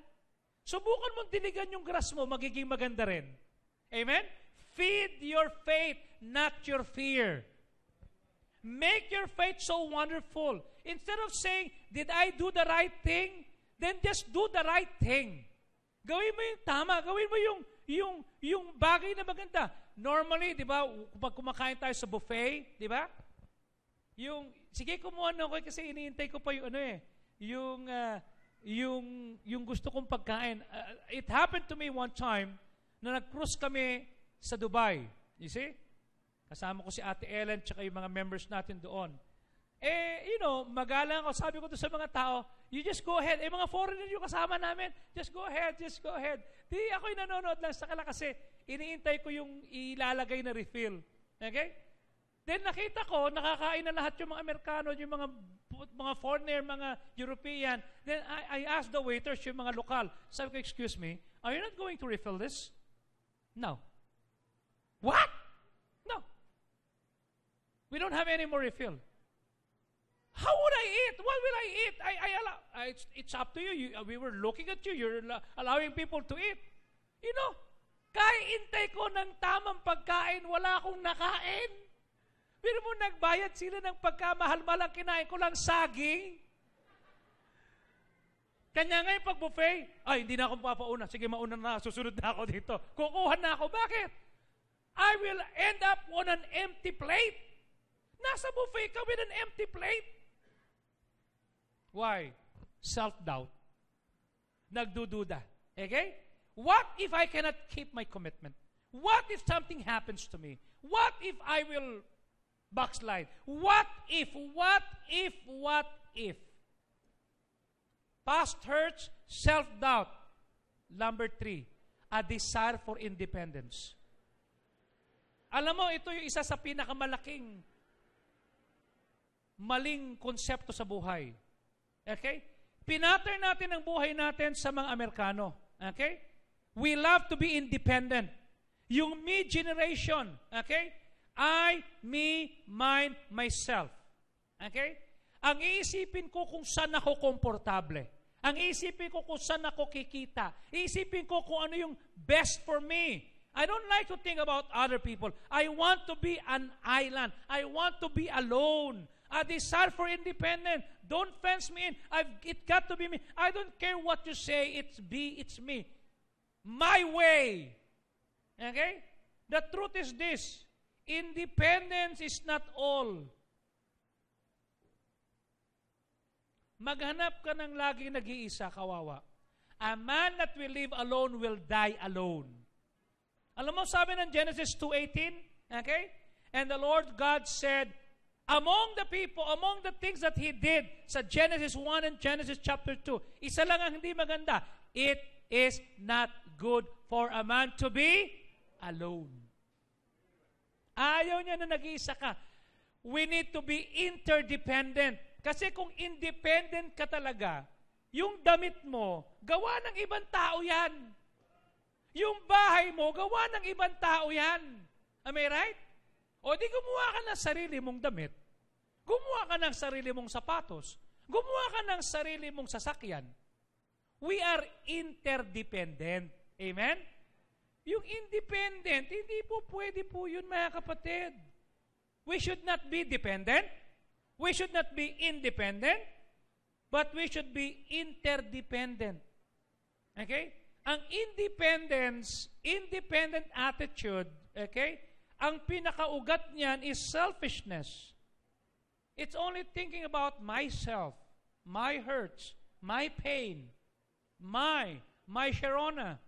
Subukan mong diligan yung grass mo, magiging maganda rin. Amen? Feed your faith, not your fear. Make your faith so wonderful. Instead of saying, did I do the right thing? Then just do the right thing. Gawin mo yung tama. Gawin mo yung bagay na maganda. Normally, di ba, pag kumakain tayo sa buffet, di ba? Sige, kumuha na ako kasi iniintay ko pa yung yung gusto kong pagkain. It happened to me one time na nag-cruise kami sa Dubai. You see? Kasama ko si Ate Ellen tsaka yung mga members natin doon. Magalang ako. Sabi ko to sa mga tao, you just go ahead. Mga foreigner yung kasama namin, just go ahead. Di ako'y nanonood lang sa kanila kasi iniintay ko yung ilalagay na refill. Okay? Then nakita ko, nakakain na lahat yung mga Amerikano, yung mga foreigner, mga European. Then I asked the waiters, yung mga lokal. Sabi ko, excuse me, are you not going to refill this? No. What? No. We don't have any more refill. How would I eat? What will I eat? It's up to you. We were looking at you. You're allowing people to eat. Kaintay ko ng tamang pagkain, wala akong nakain. Pero mo nagbayad sila ng pagkamahal-mahal, kinain ko lang saging. Kanya ngayon pag buffet, hindi na ako papauna. Sige, mauna na, susunod na ako dito. Kukuha na ako. Bakit? I will end up on an empty plate. Nasa buffet ka with an empty plate. Why? Self-doubt. Nagdududa. Okay? What if I cannot keep my commitment? What if something happens to me? What if I will backslide? What if? Past hurts, self-doubt. Number 3, a desire for independence. Alam mo, ito yung isa sa pinakamalaking maling konsepto sa buhay. Okay? Pinattern natin ang buhay natin sa mga Amerikano. Okay? We love to be independent. Yung me generation, okay? I, me, mine, myself. Okay? Ang iisipin ko kung saan ako komportable. Ang iisipin ko kung saan ako kikita. Iisipin ko kung ano yung best for me. I don't like to think about other people. I want to be an island. I want to be alone. A desire for independence. Don't fence me in. It got to be me. I don't care what you say. It's me. My way. Okay? The truth is this. Independence is not all. Maghanap ka ng laging nag-iisa, kawawa. A man that will live alone will die alone. Alam mo, sabi ng Genesis 2:18, okay? And the Lord God said, among the people, among the things that He did sa Genesis 1 and Genesis chapter 2, isa lang ang hindi maganda. It is not good for a man to be alone. Ayaw niya na nag-iisa ka. We need to be interdependent. Kasi kung independent ka talaga, yung damit mo, gawa ng ibang tao yan. Yung bahay mo, gawa ng ibang tao yan. Am I right? O di gumawa ka ng sarili mong damit. Gumawa ka ng sarili mong sapatos. Gumawa ka ng sarili mong sasakyan. We are interdependent. Amen? Yung independent, hindi po pwede po yun, mga kapatid. We should not be dependent. We should not be independent. But we should be interdependent. Okay? Ang independent attitude, okay? Ang pinakaugat niyan is selfishness. It's only thinking about myself, my hurts, my pain, my Sharona.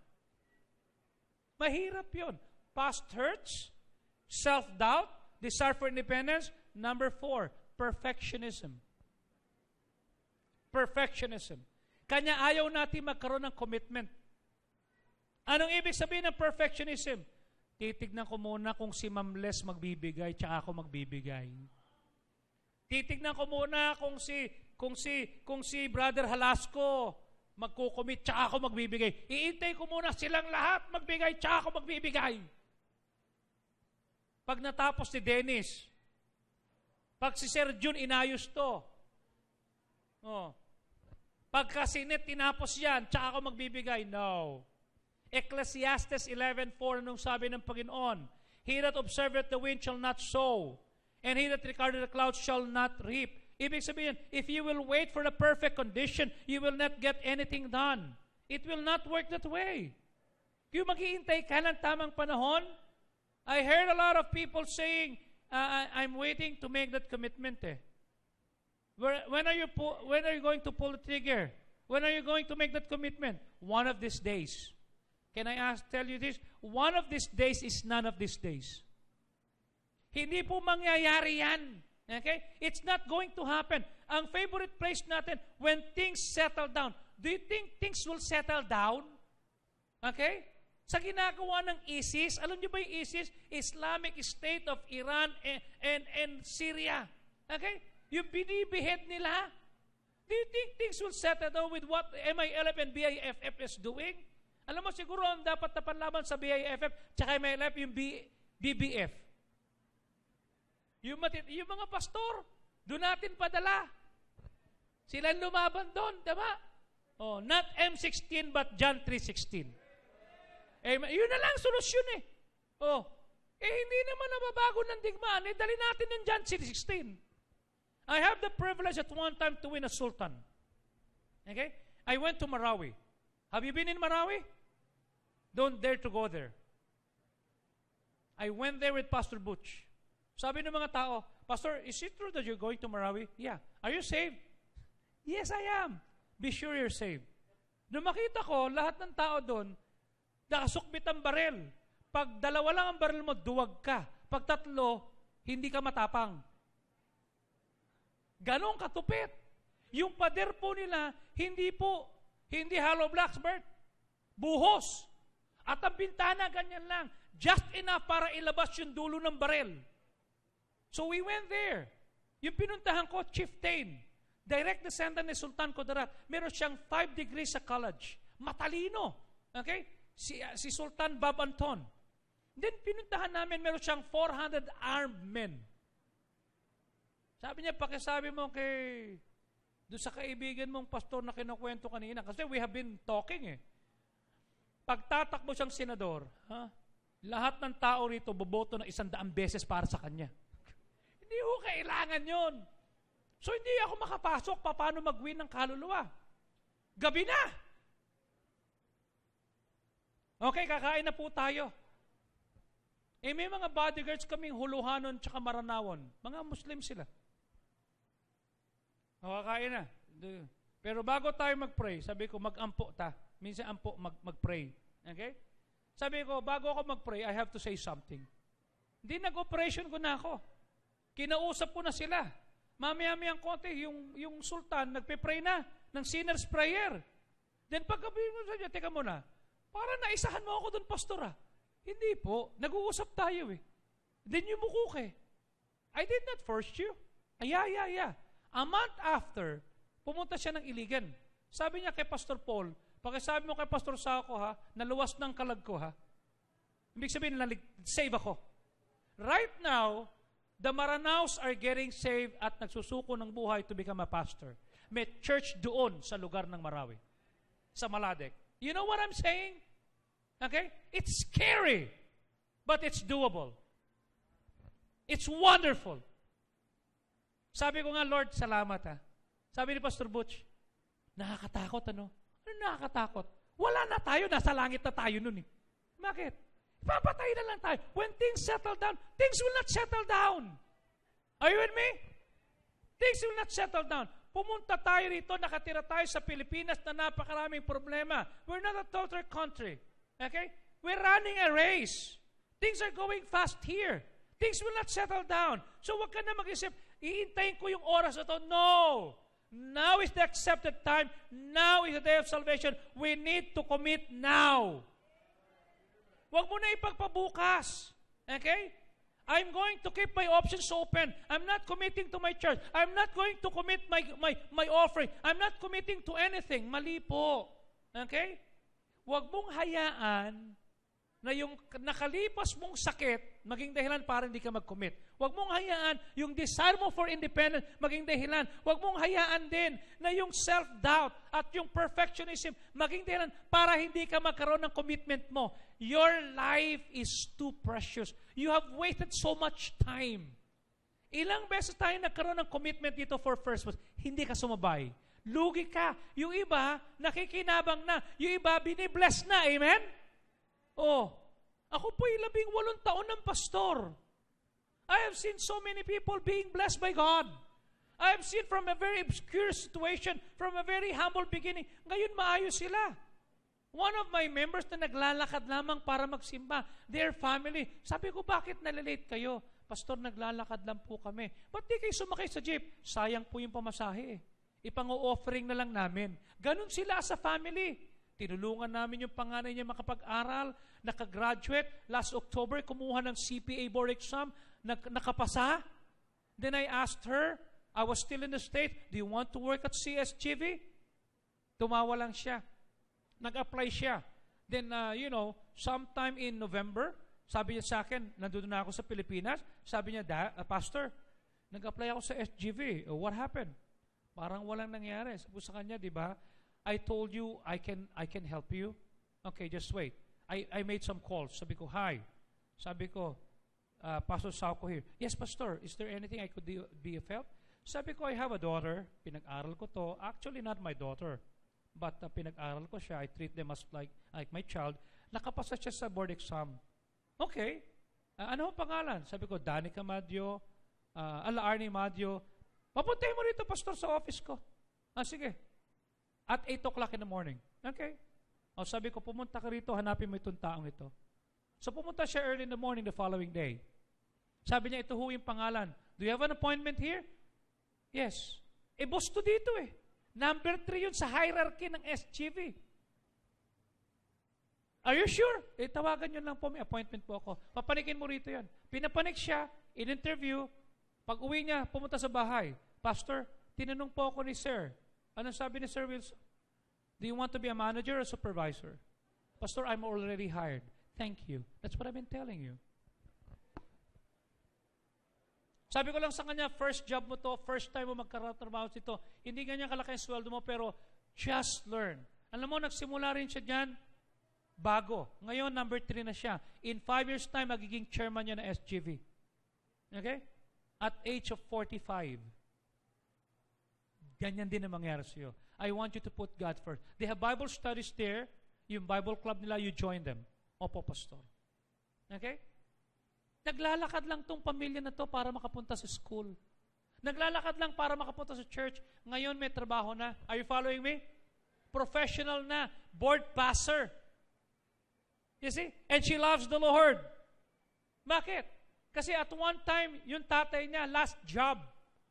Mahirap yun. Past hurts, self-doubt, desire for independence. Number 4, perfectionism. Perfectionism. Kanya ayaw natin magkaroon ng commitment. Anong ibig sabihin ng perfectionism? Titignan ko muna kung si Ma'am Les magbibigay, tsaka ako magbibigay. Titignan ko muna kung si Brother Halasco magkukumit, tsaka ako magbibigay. Iintay ko muna silang lahat magbigay, tsaka ako magbibigay. Pag natapos si Dennis, pag si Sir Jun inayos to, pagka si Net tinapos yan, tsaka ako magbibigay. No. Ecclesiastes 11:4, anong sabi ng Panginoon? He that observeth the wind shall not sow, and he that regardeth the clouds shall not reap. Ibig sabihin, if you will wait for the perfect condition, you will not get anything done. It will not work that way. Yung mag-iintay ka ng tamang panahon, I heard a lot of people saying, I'm waiting to make that commitment. When are you going to pull the trigger? When are you going to make that commitment? One of these days. Can I tell you this? One of these days is none of these days. Hindi po mangyayari yan. Okay? It's not going to happen. Ang favorite place natin, when things settle down. Do you think things will settle down? Okay? Sa ginagawa ng ISIS, alam niyo ba yung ISIS? Islamic State of Iran and Syria. Okay? Yung binibehead nila. Do you think things will settle down with what MILF and BIFF is doing? Alam mo, siguro ang dapat na panlaban sa BIFF tsaka MILF yung BBF. Yung mga pastor, doon natin padala. Sila lumaban doon, diba? Not M16 but John 3:16. Yun na lang solusyon eh. Hindi naman nababago ng digmaan. Dali natin ng John 3:16. I have the privilege at one time to win a sultan. Okay? I went to Marawi. Have you been in Marawi? Don't dare to go there. I went there with Pastor Butch. Sabi ng mga tao, Pastor, is it true that you're going to Marawi? Yeah. Are you saved? Yes, I am. Be sure you're saved. Nung makita ko, lahat ng tao doon, nakasukbit ang baril. Pag 2 lang ang baril mo, duwag ka. Pag 3, hindi ka matapang. Ganon katupit. Yung pader po nila, hindi hollow blocks, Bert. Buhos. At ang bintana, ganyan lang. Just enough para ilabas yung dulo ng baril. So we went there. Yung pinuntahan ko, Chieftain. Direct descendant ni Sultan Kudarat. Meron siyang 5 degrees sa college. Matalino. Okay? Si Sultan Bab Anton. Then pinuntahan namin, meron siyang 400 armed men. Sabi niya, pakisabi mo doon sa kaibigan mong pastor na kinukwento kanina. Kasi we have been talking Pagtatakbo siyang senador, lahat ng tao rito boboto ng 100 beses para sa kanya. Hindi ko kailangan yon. So hindi ako makapasok paano mag-win ng kaluluwa. Gabi na! Okay, kakain na po tayo. May mga bodyguards kaming Huluhanon tsaka Maranawon. Mga Muslim sila. Kakain na. Pero bago tayo mag-pray, sabi ko mag-ampo ta. Minsan ampo mag-pray. Okay? Sabi ko, bago ako mag-pray, I have to say something. Hindi nag-operation ko na ako. Kinausap ko na sila. Mamaya-mayang konti, yung sultan, nagpe-pray na ng sinner's prayer. Then pagkabi mo sa niya, teka muna, para naisahan mo ako doon, pastor Hindi po. Nag-uusap tayo Then yumuko I did not force you. Yeah. A month after, pumunta siya ng Iligan. Sabi niya kay Pastor Paul, pakisabi mo kay Pastor Sako naluwas ng kalag ko Ibig sabihin, save ako. Right now, the Maranaos are getting saved at nagsusuko ng buhay to become a pastor. May church doon sa lugar ng Marawi. Sa Maladek. You know what I'm saying? Okay? It's scary, but it's doable. It's wonderful. Sabi ko nga, Lord, salamat Sabi ni Pastor Butch, nakakatakot Ano nakakatakot? Wala na tayo, nasa langit na tayo nun Bakit? Papatay na lang tayo. When things settle down, things will not settle down. Are you with me? Things will not settle down. Pumunta tayo rito, nakatira tayo sa Pilipinas na napakaraming problema. We're not a total country. Okay? We're running a race. Things are going fast here. Things will not settle down. So wag ka na mag-isip, iintayin ko yung oras na to. No! Now is the accepted time. Now is the day of salvation. We need to commit now. Wag mo na ipagpabukas. Okay? I'm going to keep my options open. I'm not committing to my church. I'm not going to commit my offering. I'm not committing to anything. Mali po. Okay? Wag mong hayaan na yung nakalipas mong sakit maging dahilan para hindi ka mag-commit. Huwag mong hayaan yung desire mo for independence maging dahilan. Huwag mong hayaan din na yung self-doubt at yung perfectionism maging dahilan para hindi ka magkaroon ng commitment mo. Your life is too precious. You have wasted so much time. Ilang beses tayo nagkaroon ng commitment dito for first month, hindi ka sumabay. Lugi ka. Yung iba, nakikinabang na. Yung iba, binibless na. Amen? Ako po'y 18 taon ng pastor. I have seen so many people being blessed by God. I have seen from a very obscure situation, from a very humble beginning, ngayon maayos sila. One of my members na naglalakad lamang para magsimba, their family, sabi ko, bakit nalilate kayo? Pastor, naglalakad lang po kami. Ba't di kayo sumakay sa jeep? Sayang po yung pamasahe Ipang-o-offering na lang namin. Ganon sila sa family. Tinulungan namin yung panganay niya makapag-aral, nakagraduate. Last October, kumuha ng CPA board exam, nakapasa. Then I asked her, I was still in the States, do you want to work at CSGV? Tumawa lang siya. Nag-apply siya. Then, sometime in November, sabi niya sa akin, nandun na ako sa Pilipinas, sabi niya, Pastor, nag-apply ako sa SGV. What happened? Parang walang nangyari. Sabi sa kanya, di ba? I told you I can help you. Okay, just wait. I made some calls. Sabi ko, hi. Sabi ko, Pastor Sauko here. Yes, Pastor, is there anything I could be of help? Sabi ko, I have a daughter. Pinag-aral ko to. Actually, not my daughter. But pinag-aral ko siya. I treat them as like my child. Nakapasa siya sa board exam. Okay. Ano ang pangalan? Sabi ko, Danica Madyo, Arnie Madyo. Papuntay mo rito, pastor, sa office ko. Sige. At 8 o'clock in the morning. Okay. Sabi ko, pumunta ka rito, hanapin mo itong taong ito. So pumunta siya early in the morning the following day. Sabi niya, ito ho yung pangalan. Do you have an appointment here? Yes. Boss to dito Number 3 yun sa hierarchy ng SGV. Are you sure? Tawagan nyo lang po, may appointment po ako. Papanikin mo rito yan. Pinapanik siya, in-interview, pag uwi niya, pumunta sa bahay. Pastor, tinanong po ako ni Sir. Anong sabi ni Sir Wilson? Do you want to be a manager or supervisor? Pastor, I'm already hired. Thank you. That's what I've been telling you. Sabi ko lang sa kanya, first job mo to, first time mo magkatrabaho dito, hindi ganyan kalaki ang sweldo mo, pero just learn. Alam mo, nagsimula rin siya dyan, bago. Ngayon, number 3 na siya. In 5 years' time, magiging chairman niya ng SGV. Okay? At age of 45. Ganyan din ang mangyari sa iyo. I want you to put God first. They have Bible studies there. Yung Bible club nila, you join them. Opo, pastor. Okay? Naglalakad lang tong pamilya na to para makapunta sa school. Naglalakad lang para makapunta sa church. Ngayon may trabaho na. Are you following me? Professional na. Board passer. You see? And she loves the Lord. Bakit? Kasi at one time, yung tatay niya, last job.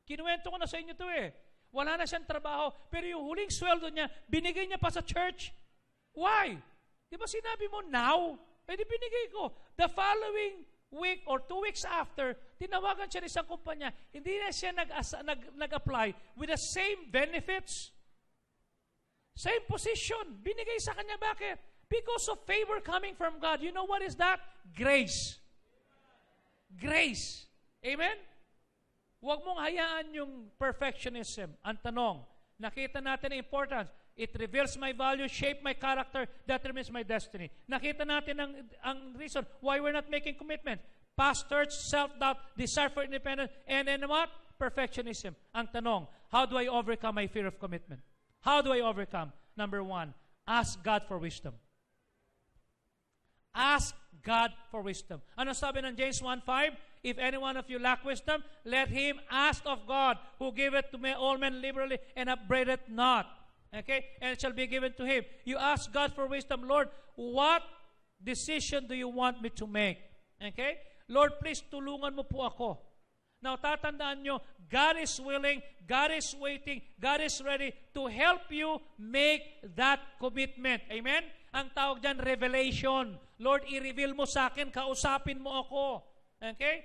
Kinuwento ko na sa inyo to Wala na siyang trabaho. Pero yung huling sweldo niya, binigay niya pa sa church. Why? Di ba sinabi mo, now? Di binigay ko. The following week or 2 weeks after, tinawagan siya ng isang kumpanya. Hindi na siya nag-apply with the same benefits. Same position. Binigay sa kanya. Bakit? Because of favor coming from God. You know what is that? Grace. Grace. Amen? Huwag mong hayaan yung perfectionism. Ang tanong, nakita natin ang importance. It reveals my value, shape my character, determines my destiny. Nakita natin ang reason why we're not making commitment. Past hurts, self-doubt, desire for independence, and then what? Perfectionism. Ang tanong, how do I overcome my fear of commitment? How do I overcome? Number 1, ask God for wisdom. Ask God for wisdom. Ano sabi ng James 1:5? If any one of you lack wisdom, let him ask of God, who giveth to all men liberally and upbraideth not. Okay? And it shall be given to him. You ask God for wisdom. Lord, what decision do you want me to make? Okay? Lord, please tulungan mo po ako. Now, tatandaan nyo, God is willing, God is waiting, God is ready to help you make that commitment. Amen? Ang tawag dyan, revelation. Lord, i-reveal mo sa akin, kausapin mo ako. Okay?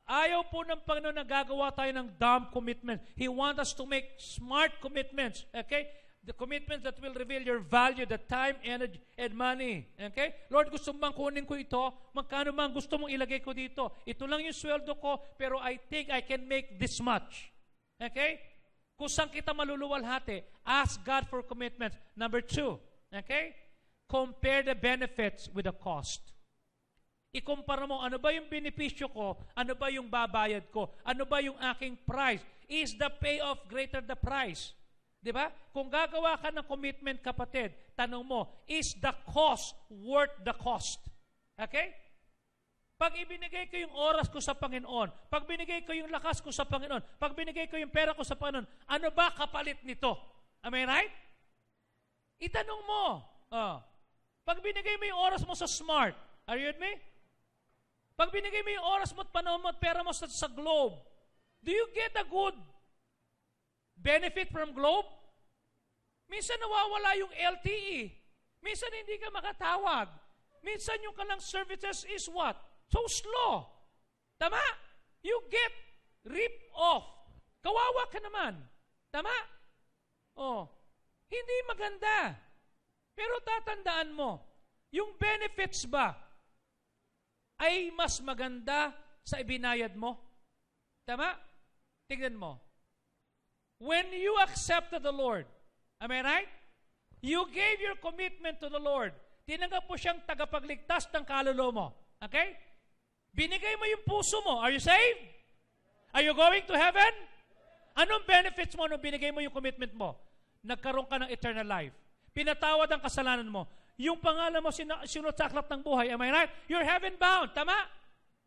Ayaw po ng Panginoon na gagawa tayo ng dumb commitment. He wants us to make smart commitments. Okay? The commitments that will reveal your value, the time, energy, and money. Okay? Lord, gusto mo bang kunin ko ito? Magkano man gusto mong ilagay ko dito? Ito lang yung sweldo ko, pero I think I can make this much. Okay? Kung saan kita maluluwalhati, ask God for commitments. Number 2, okay? Compare the benefits with the cost. Ikumpara mo, ano ba yung benepisyo ko? Ano ba yung babayad ko? Ano ba yung aking price? Is the payoff greater the price? Diba? Kung gagawa ka ng commitment, kapatid, tanong mo, is the cost worth the cost? Okay? Pag ibinigay ko yung oras ko sa Panginoon, pag binigay ko yung lakas ko sa Panginoon, pag binigay ko yung pera ko sa Panginoon, ano ba kapalit nito? Am I right? Itanong mo. Pag binigay mo yung oras mo sa smart, are you with me? Pag binigay mo yung oras mo at panahon mo at pera mo sa Globe, do you get a good benefit from Globe? Minsan nawawala yung LTE. Minsan hindi ka makatawag. Minsan yung kanang services is what? So slow. Tama? You get ripped off. Kawawa ka naman. Tama? Hindi maganda. Pero tatandaan mo, yung benefits ba ay mas maganda sa ibinayad mo? Tama? Tingnan mo. When you accepted the Lord, am I right? You gave your commitment to the Lord. Tinanggap mo siyang tagapagligtas ng kaluluwa mo. Okay? Binigay mo yung puso mo. Are you saved? Are you going to heaven? Anong benefits mo nung binigay mo yung commitment mo? Nagkaroon ka ng eternal life. Pinatawad ang kasalanan mo. Yung pangalan mo sinunod sa aklat ng buhay. Am I right? You're heaven bound. Tama?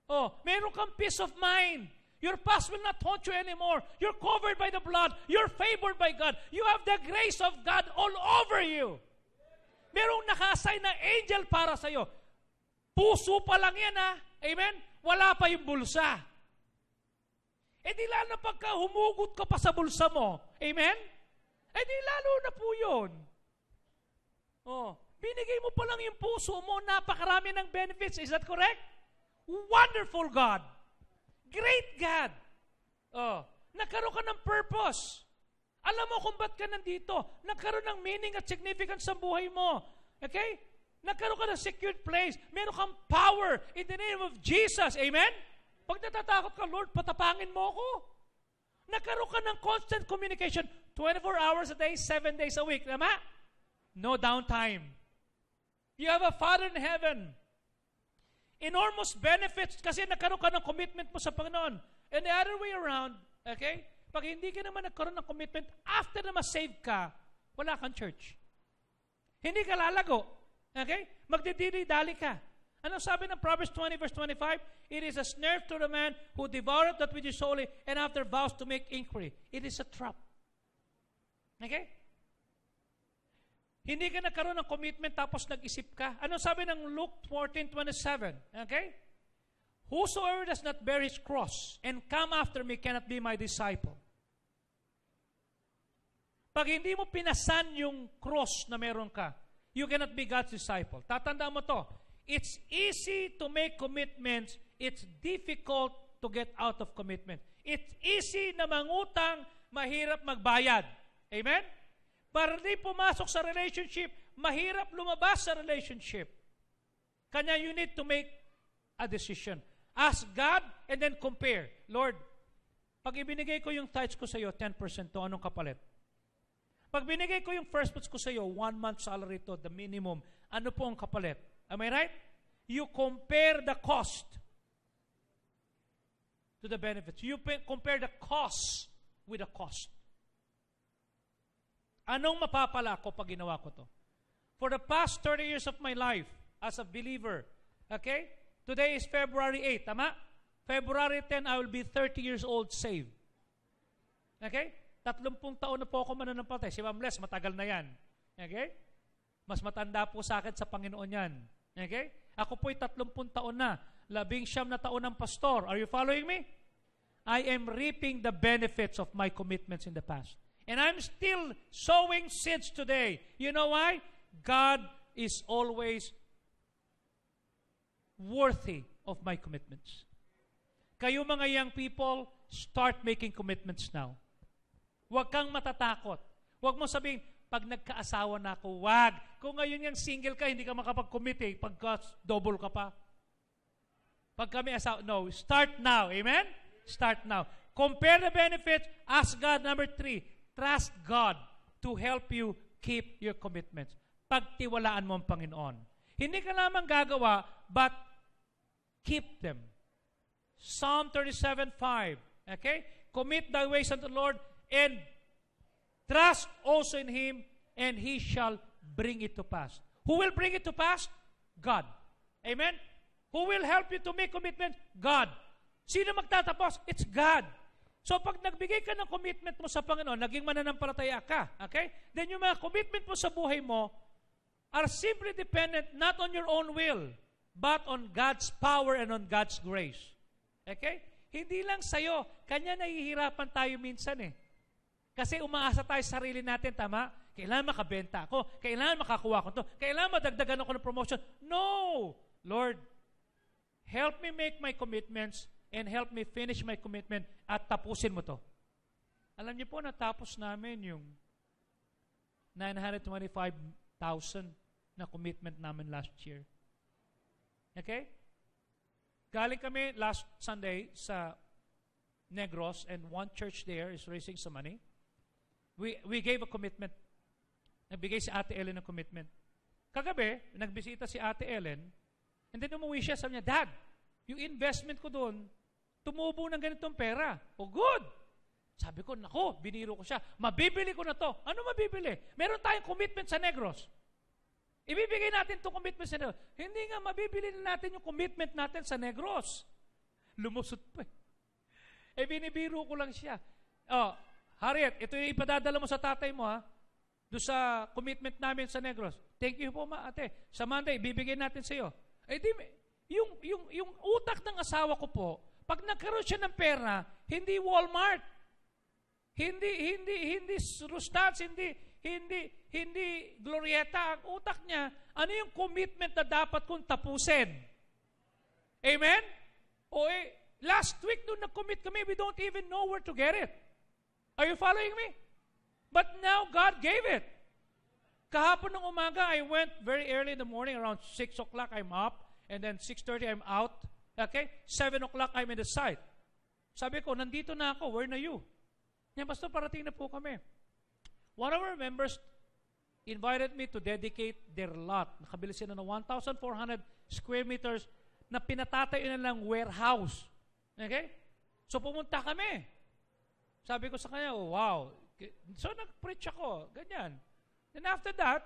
Oh, meron kang peace of mind. Your past will not haunt you anymore. You're covered by the blood. You're favored by God. You have the grace of God all over you. Merong naka-assign na angel para sa'yo. Puso pa lang yan, ha? Amen? Wala pa yung bulsa. Eh di lalo na pagka humugot ka pa sa bulsa mo. Amen? Eh di lalo na po yun. Oh, binigay mo pa lang yung puso mo, napakarami ng benefits. Is that correct? Wonderful God. Great God. Oh, nagkaroon ka ng purpose. Alam mo kung ba't ka nandito. Nagkaroon ng meaning at significance sa buhay mo. Okay? Nagkaroon ka ng secured place. Meron kang power in the name of Jesus. Amen? Pag natatakot ka, Lord, patapangin mo ako. Nagkaroon ka ng constant communication. 24 hours a day, 7 days a week. Tama? No downtime. You have a Father in heaven. Enormous benefits kasi nagkaroon ka ng commitment mo sa Panginoon. And the other way around, okay? Pag hindi ka naman nagkaroon ng commitment, after na ma-save ka, wala kang church. Hindi ka lalago. Okay? Magdidiri-dali ka. Ano sabi ng Proverbs 20 verse 25? It is a snare to the man who devoureth that which is holy and after vows to make inquiry. It is a trap. Okay? Hindi ka nagkaroon ng commitment tapos nag-isip ka. Ano sabi ng Luke 14:27? Okay? Whosoever does not bear his cross and come after me cannot be my disciple. Pag hindi mo pinasan yung cross na meron ka, you cannot be God's disciple. Tatandaan mo to. It's easy to make commitments. It's difficult to get out of commitment. It's easy na mangutang, mahirap magbayad. Amen? Para di pumasok sa relationship, mahirap lumabas sa relationship. Kanya you need to make a decision. Ask God and then compare. Lord, pag ibinigay ko yung tithes ko sa iyo, 10% to, anong kapalit? Pag binigay ko yung first fruits ko sa iyo, 1 month salary to, the minimum, ano po ang kapalit? Am I right? You compare the cost to the benefits. You compare the cost with the cost. Anong mapapala ko pag ginawa ko to? For the past 30 years of my life as a believer, okay? Today is February 8, tama? February 10, I will be 30 years old saved. Okay? 30 taon na po ako mananampalataya. Si Ma'am Les, matagal na yan. Okay? Mas matanda po sa akin sa Panginoon yan. Okay? Ako po'y 30 taon na. 19 na taon ng pastor. Are you following me? I am reaping the benefits of my commitments in the past. And I'm still sowing seeds today. You know why? God is always worthy of my commitments. Kayo mga young people, start making commitments now. Huwag kang matatakot. Huwag mo sabihin, pag nagkaasawa na ako, wag. Kung ngayon yung single ka, hindi ka makapag-commit eh. Pagka double ka pa. Pag kami asawa, no. Start now. Amen? Start now. Compare the benefits. Ask God. Number 3, trust God to help you keep your commitments. Pagtiwalaan mo ang Panginoon. Hindi ka lamang gagawa, but keep them. Psalm 37:5. Okay? Commit thy ways unto the Lord and trust also in Him and He shall bring it to pass. Who will bring it to pass? God. Amen? Who will help you to make commitment? God. Sino magtatapos? It's God. So pag nagbigay ka ng commitment mo sa Panginoon, naging mananampalataya ka, okay? Then yung mga commitment mo sa buhay mo are simply dependent not on your own will, but on God's power and on God's grace. Okay? Hindi lang sa'yo. Kanya nahihirapan tayo minsan eh. Kasi umaasa tayo sa sarili natin, tama? Kailangan makabenta ako. Kailangan makakuha ko ito. Kailangan madagdagan ako ng promotion. No! Lord, help me make my commitments and help me finish my commitment at tapusin mo to. Alam niyo po, natapos namin yung 925,000 na commitment namin last year. Okay? Galing kami last Sunday sa Negros and one church there is raising some money. We gave a commitment. Nagbigay si Ate Ellen ng commitment. Kagabi, nagbisita si Ate Ellen and then umuwi siya, sabi niya, Dad, yung investment ko doon, tumubo ng ganitong pera. Oh, good. Sabi ko, nako, biniro ko siya. Mabibili ko na to. Ano mabibili? Meron tayong commitment sa Negros. Ibibigay natin itong commitment sa Negros. Hindi nga, mabibili na natin yung commitment natin sa Negros. lumusot pa eh. Binibiro ko lang siya. Oh, Harriet, ito yung ipadadala mo sa tatay mo ha. Doon sa commitment namin sa Negros. Thank you po ate. Sa Monday, bibigyan natin sa iyo. Yung utak ng asawa ko po, pag nagkaroon siya ng pera, hindi Walmart, hindi Rustans, hindi Glorieta. Ang utak niya, ano yung commitment na dapat kong tapusin? Amen? Last week nung nag-commit kami, we don't even know where to get it. Are you following me? But now, God gave it. Kahapon ng umaga, I went very early in the morning, around 6 o'clock, I'm up. And then 6:30, I'm out. Okay? 7 o'clock, I'm in the site. Sabi ko, nandito na ako. Where na you? Yan, Pastor, parating na po kami. One of our members invited me to dedicate their lot. Nakabili sila ng 1,400 square meters na pinatatayo na lang warehouse. Okay? So, pumunta kami. Sabi ko sa kanya, oh, wow. So, nag-preach ako. Ganyan. Then after that,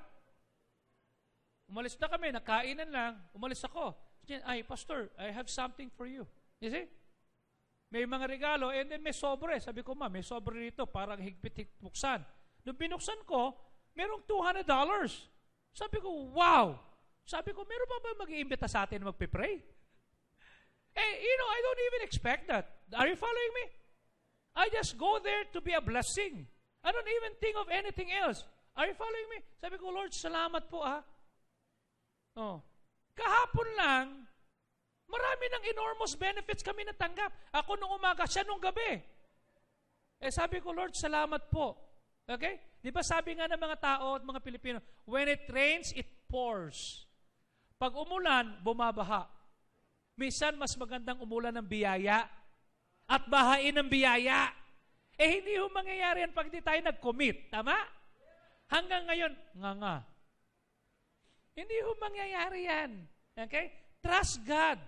umalis na kami, nakainan lang, umalis ako. Ay, Pastor, I have something for you. You see? May mga regalo, and then may sobre. Sabi ko, may sobre rito, parang higpit buksan. Nung binuksan ko, merong $200. Sabi ko, wow! Sabi ko, meron pa ba mag-iimbita sa atin na magpipray? I don't even expect that. Are you following me? I just go there to be a blessing. I don't even think of anything else. Are you following me? Sabi ko, Lord, salamat po Kahapon lang, marami ng enormous benefits kami natanggap. Ako nung umaga, siya nung gabi. Sabi ko, Lord, salamat po. Okay? Di ba sabi nga ng mga tao at mga Pilipino, when it rains, it pours. Pag umulan, bumabaha. Minsan, mas magandang umulan ng biyaya at bahain ng biyaya. Hindi ho mangyayari yan pag di tayo nag-commit. Tama? Hanggang ngayon, nga. Hindi ho mangyayari yan. Okay? Trust God.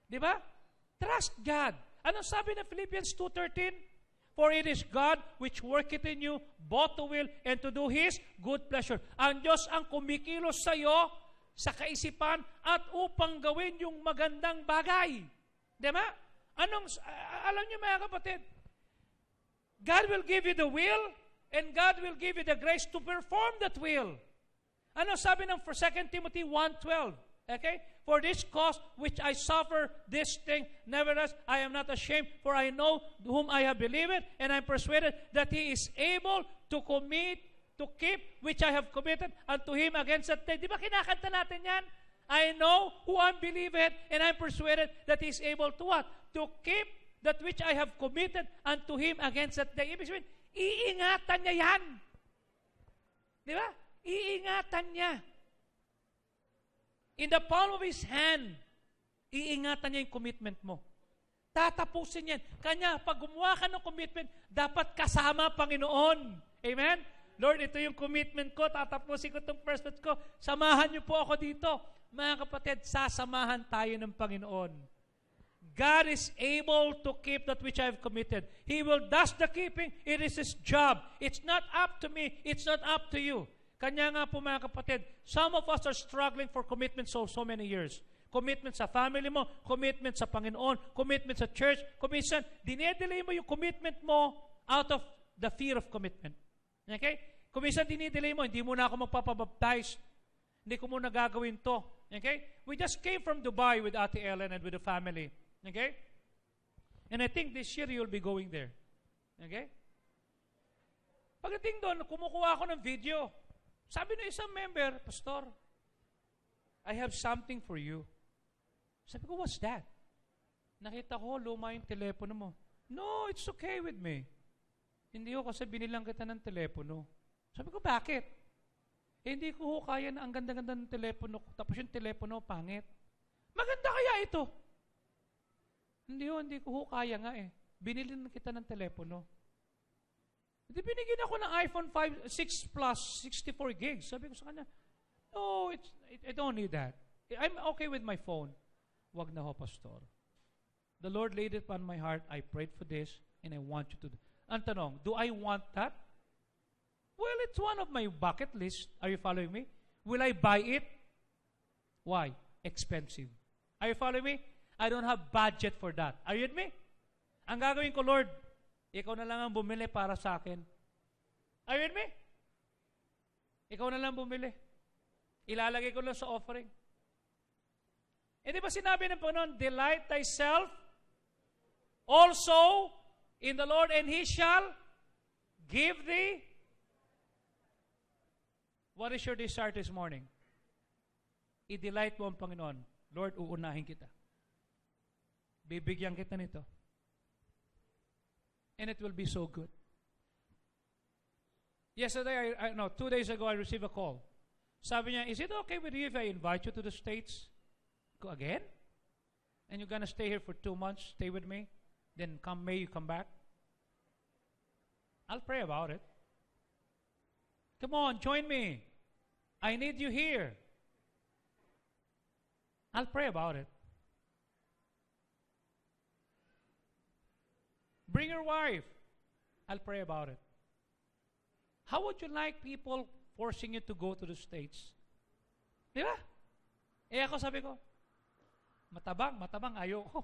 Di ba? Trust God. Anong sabi ng Philippians 2:13? For it is God which worketh in you both to will and to do His good pleasure. Ang Diyos ang kumikilos sa iyo sa kaisipan at upang gawin yung magandang bagay. Di ba? Alam niyo mga kapatid, God will give you the will and God will give you the grace to perform that will. Ano sabi ng 2 Timothy 1:12? Okay? For this cause which I suffer this thing, nevertheless I am not ashamed, for I know whom I have believed, and I am persuaded that He is able to keep which I have committed unto Him against that day. Di ba kinakanta natin yan? I know who I believed, and I am persuaded that He is able to what? To keep that which I have committed unto Him against that day. Ibig sabihin, iingatan niya yan. Di ba? Iingatan niya. In the palm of His hand, iingatan niya yung commitment mo. Tatapusin yan. Kanya, pag gumawa ka ng commitment, dapat kasama Panginoon. Amen? Lord, ito yung commitment ko, tatapusin ko itong first ko. Samahan niyo po ako dito. Mga kapatid, sasamahan tayo ng Panginoon. God is able to keep that which I have committed. He will does the keeping. It is His job. It's not up to me. It's not up to you. Kanya nga po mga kapatid, some of us are struggling for commitment so many years. Commitment sa family mo, commitment sa Panginoon, commitment sa church, commitment, dinedelay mo yung commitment mo out of the fear of commitment. Okay? Kuminsan dinidelay mo, hindi mo na ako magpapabaptize. Hindi ko muna gagawin to. Okay? We just came from Dubai with Ate Ellen and with the family. Okay? And I think this year you'll be going there. Okay? Pagdating doon, kumukuha ako ng video. Sabi ng isang member, Pastor, I have something for you. Sabi ko, what's that? Nakita ko, luma yung telepono mo. No, it's okay with me. Hindi ko kasi binilang kita ng telepono. Sabi ko, bakit? Hindi ko ho kaya na ang ganda-ganda ng telepono ko, tapos yung telepono, pangit. Maganda kaya ito? Hindi ko ho kaya nga eh. Binili na kita ng telepono. Hindi binigyan ako ng iPhone 6 Plus, 64 gigs. Sabi ko sa kanya, no, I don't need that. I'm okay with my phone. Wag na ho, Pastor. The Lord laid it upon my heart. I prayed for this, and I want you to do. Ang tanong, do I want that? Well, it's one of my bucket list. Are you following me? Will I buy it? Why? Expensive. Are you following me? I don't have budget for that. Are you with me? Ang gagawin ko, Lord, ikaw na lang ang bumili para sa akin. Are you with me? Ikaw na lang bumili. Ilalagay ko lang sa offering. Di ba sinabi ng Panginoon, delight thyself also in the Lord, and He shall give thee. What is your desire this morning? I-delight mo ang Panginoon. Lord, uunahin kita. Bibigyan kita nito. And it will be so good. Yesterday, 2 days ago, I received a call. Sabi niya, is it okay with you if I invite you to the States? Go again? And you're gonna stay here for 2 months, stay with me? Then come May, you come back? I'll pray about it. Come on, join me. I need you here. I'll pray about it. Bring your wife. I'll pray about it. How would you like people forcing you to go to the States? Di ba? Ako sabi ko, matabang, ayoko.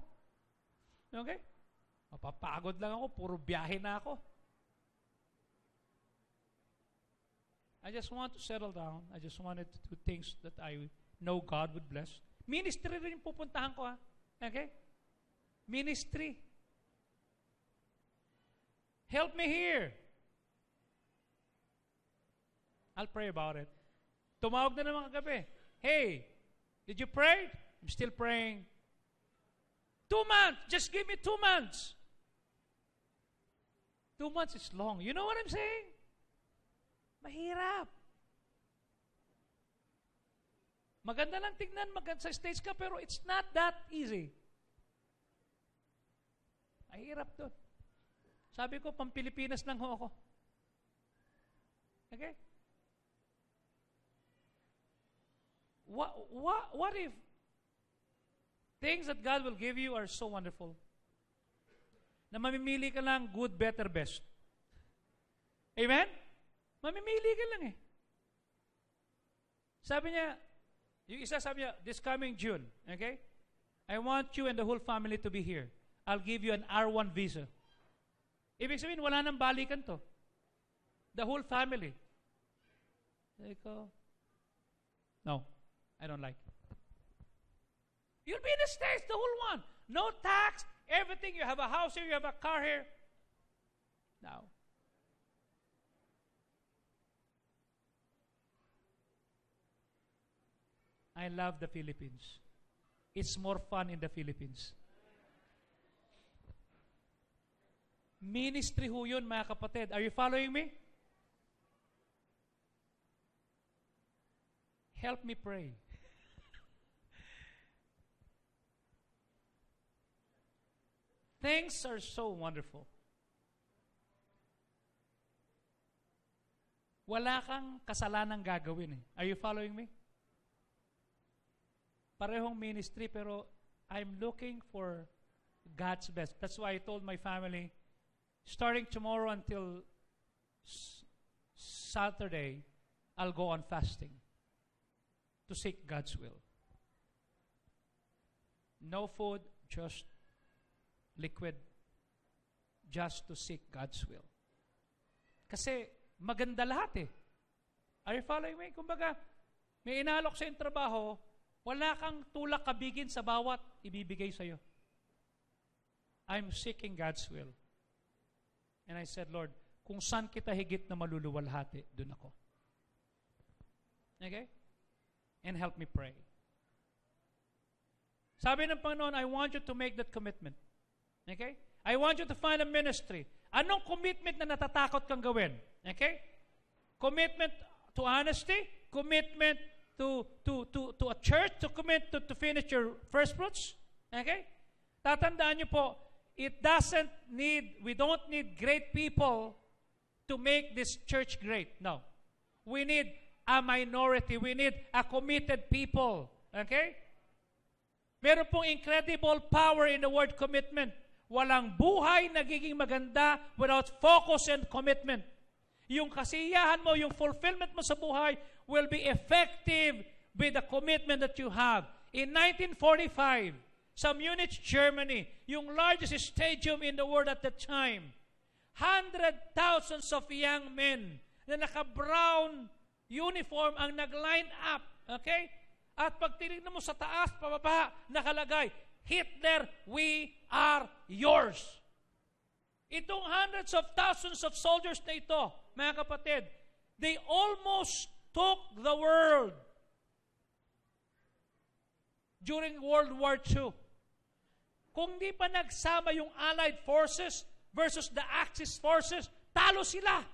Okay? Mapapagod lang ako, puro biyahe na ako. I just want to settle down. I just wanted to do things that I know God would bless. Ministry rin yung pupuntahan ko, ha? Okay? Ministry. Help me here. I'll pray about it. Tumawag na naman kagabi. Hey, did you pray? I'm still praying. 2 months. Just give me 2 months. 2 months is long. You know what I'm saying? Mahirap. Maganda lang tignan, maganda sa stage ka, pero it's not that easy. Mahirap doon. Sabi ko, pang-Pilipinas lang ho ako. Okay? What if things that God will give you are so wonderful na mamimili ka lang good, better, best? Amen? Mamimili ka lang eh. Sabi niya, yung isa sabi niya, this coming June, okay? I want you and the whole family to be here. I'll give you an R1 visa. Ibig sabihin, wala nang balikan to. The whole family. Sabi ko, no, I don't like it. You'll be in the States, the whole one. No tax, everything. You have a house here, you have a car here. No. I love the Philippines. It's more fun in the Philippines. Ministry ho yun, mga kapatid. Are you following me? Help me pray. Things are so wonderful. Wala kang kasalanang gagawin eh. Are you following me? Parehong ministry, pero I'm looking for God's best. That's why I told my family, starting tomorrow until Saturday, I'll go on fasting to seek God's will. No food, just liquid, just to seek God's will. Kasi maganda lahat eh. Are you following me? Kumbaga, may inalok sa yung trabaho, wala kang tulak kabigin sa bawat ibibigay sa'yo. I'm seeking God's will. And I said, Lord, kung saan kita higit na maluluwalhati, dun ako. Okay? And help me pray. Sabi ng Panginoon, I want you to make that commitment. Okay? I want you to find a ministry. Anong commitment na natatakot kang gawin? Okay? Commitment to honesty, commitment to a church, to commit to finish your first fruits. Okay? Tatandaan niyo po, we don't need great people to make this church great. No. We need a minority. We need a committed people. Okay? Meron pong incredible power in the word commitment. Walang buhay nagiging maganda without focus and commitment. Yung kasiyahan mo, yung fulfillment mo sa buhay will be effective with the commitment that you have. In 1945, sa Munich, Germany, yung largest stadium in the world at the time. 100,000 of young men na naka-brown uniform ang nag-line up. Okay? At pag tinignan mo sa taas, pababa, nakalagay, Hitler, we are yours. Itong hundreds of thousands of soldiers na ito, mga kapatid, they almost took the world during World War II. Kung di pa nagsama yung Allied forces versus the Axis forces, talo sila.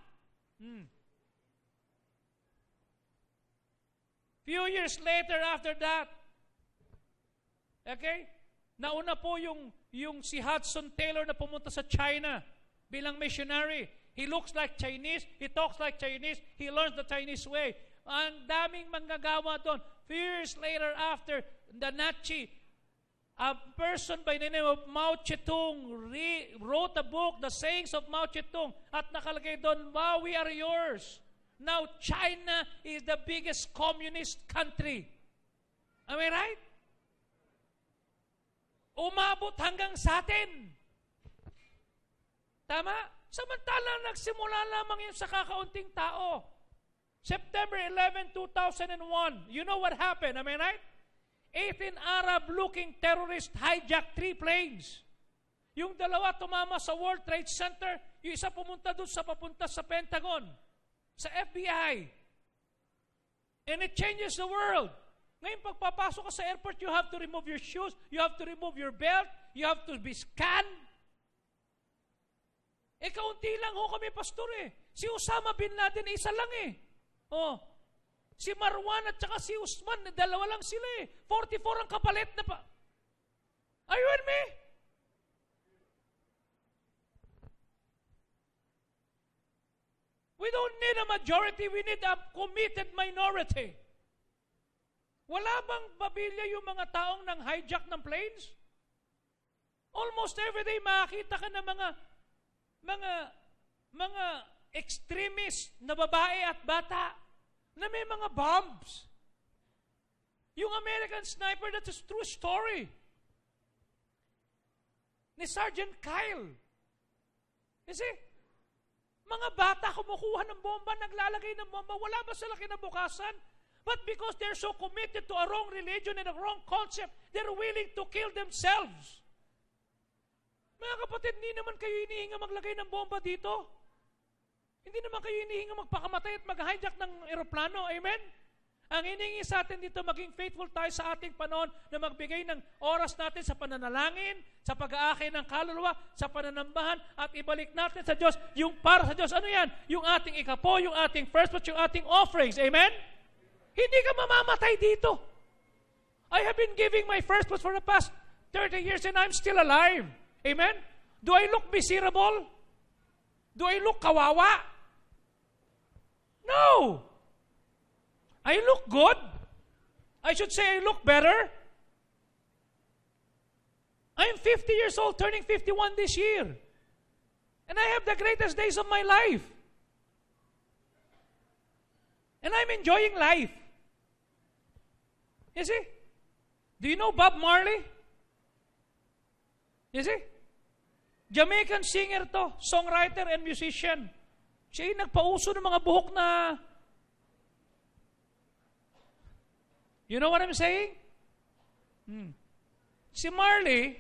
Few years later after that, okay, nauna po yung si Hudson Taylor na pumunta sa China bilang missionary. He looks like Chinese, he talks like Chinese, he learns the Chinese way. Ang daming manggagawa doon. Few years later after, the Nazi, a person by the name of Mao Zedong wrote a book, The Sayings of Mao Zedong, at nakalagay doon, wow, we are yours. Now, China is the biggest communist country. Am I right? Umabot hanggang sa atin. Tama? Samantala, nagsimula lamang yun sa kakaunting tao. September 11, 2001. You know what happened? Am I right? 18 Arab-looking terrorists hijacked 3 planes. Yung dalawa tumama sa World Trade Center, yung isa pumunta doon papunta sa Pentagon, sa FBI. And it changes the world. Ngayon, pagpapasok ka sa airport, you have to remove your shoes, you have to remove your belt, you have to be scanned. Kaunti lang ho kami, pastor eh. Si Osama bin Laden, isa lang eh. Oh. Si Marwan at saka si Usman, dalawa lang sila eh. 44 ang kapalit na pa. Are you with me? We don't need a majority, we need a committed minority. Wala bang babilya yung mga taong nang hijack ng planes? Almost every day makakita ka ng mga extremist na babae at bata na may mga bombs. Yung American sniper, that's a true story. Ni Sergeant Kyle. You see? Mga bata kumukuha ng bomba, naglalagay ng bomba, wala ba sila kinabukasan? But because they're so committed to a wrong religion and a wrong concept, they're willing to kill themselves. Mga kapatid, hindi naman kayo hinihinga maglagay ng bomba dito. Hindi naman kayo hinihinga magpakamatay at mag-hijack ng eroplano. Amen? Ang hinihingi sa atin dito, maging faithful tayo sa ating panahon na magbigay ng oras natin sa pananalangin, sa pag-aakay ng kaluluwa, sa pananambahan, at ibalik natin sa Diyos yung para sa Diyos. Ano yan? Yung ating ikapo, yung ating first fruits, yung ating offerings. Amen? Hindi ka mamamatay dito. I have been giving my first fruits for the past 30 years and I'm still alive. Amen? Do I look miserable? Do I look kawawa? No. I look good. I should say I look better. I'm 50 years old, turning 51 this year. And I have the greatest days of my life. And I'm enjoying life. You see? Do you know Bob Marley? You see? Jamaican singer to, songwriter and musician. Siya yung nagpauso ng mga buhok na... You know what I'm saying? Si Marley,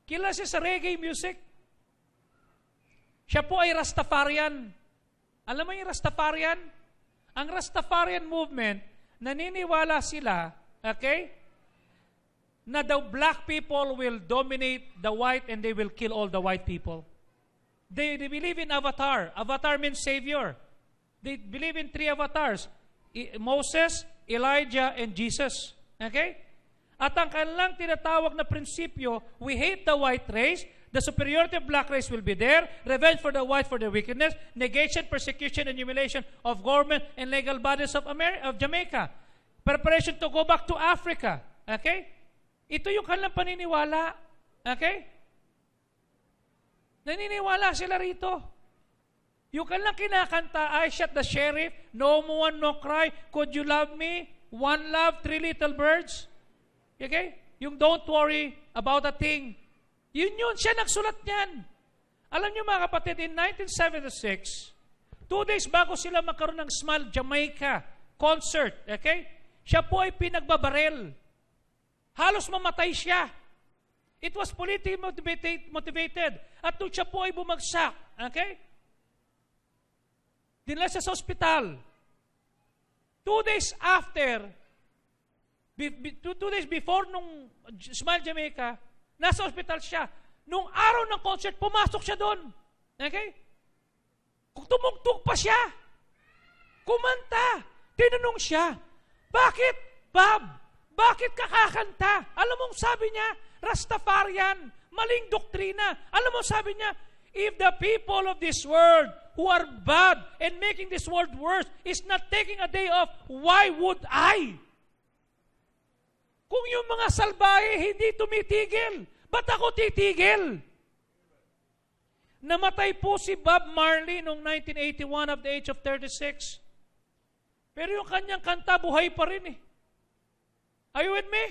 kilala siya sa reggae music. Siya po ay Rastafarian. Alam mo yung Rastafarian? Ang Rastafarian movement, naniniwala sila, okay, na the black people will dominate the white and they will kill all the white people. They believe in avatar. Avatar means savior. They believe in 3 avatars. Moses, Elijah, and Jesus. Okay? At ang kanilang tinatawag na prinsipyo, we hate the white race, the superiority of black race will be there, revenge for the white for their wickedness, negation, persecution, and humiliation of government and legal bodies of Jamaica. Preparation to go back to Africa. Okay? Ito yung kanilang paniniwala. Okay? Naniniwala sila rito. Yung kanilang kinakanta, I shot the sheriff, no one, no cry, could you love me? One love, 3 little birds. Okay? Yung don't worry about a thing. Yun, siya nagsulat niyan. Alam niyo mga kapatid, in 1976, 2 days bago sila magkaroon ng Smile Jamaica concert, okay? Siya po ay pinagbabarel. Halos mamatay siya. It was politically motivated. At nung siya po ay bumagsak, okay? Dinala siya sa ospital. 2 days after, 2 days before nung Smile Jamaica, nasa ospital siya. Nung araw ng concert, pumasok siya doon. Okay? Tumugtog pa siya. Kumanta. Tinanong siya, bakit, Bob? Bakit ka kakanta? Alam mo, sabi niya, Rastafarian, maling doktrina. Alam mo, sabi niya, if the people of this world who are bad and making this world worse is not taking a day off, why would I? Kung yung mga salbahe hindi tumitigil, ba't ako titigil? Namatay po si Bob Marley noong 1981 at the age of 36. Pero yung kanyang kanta, buhay pa rin eh. Are you with me?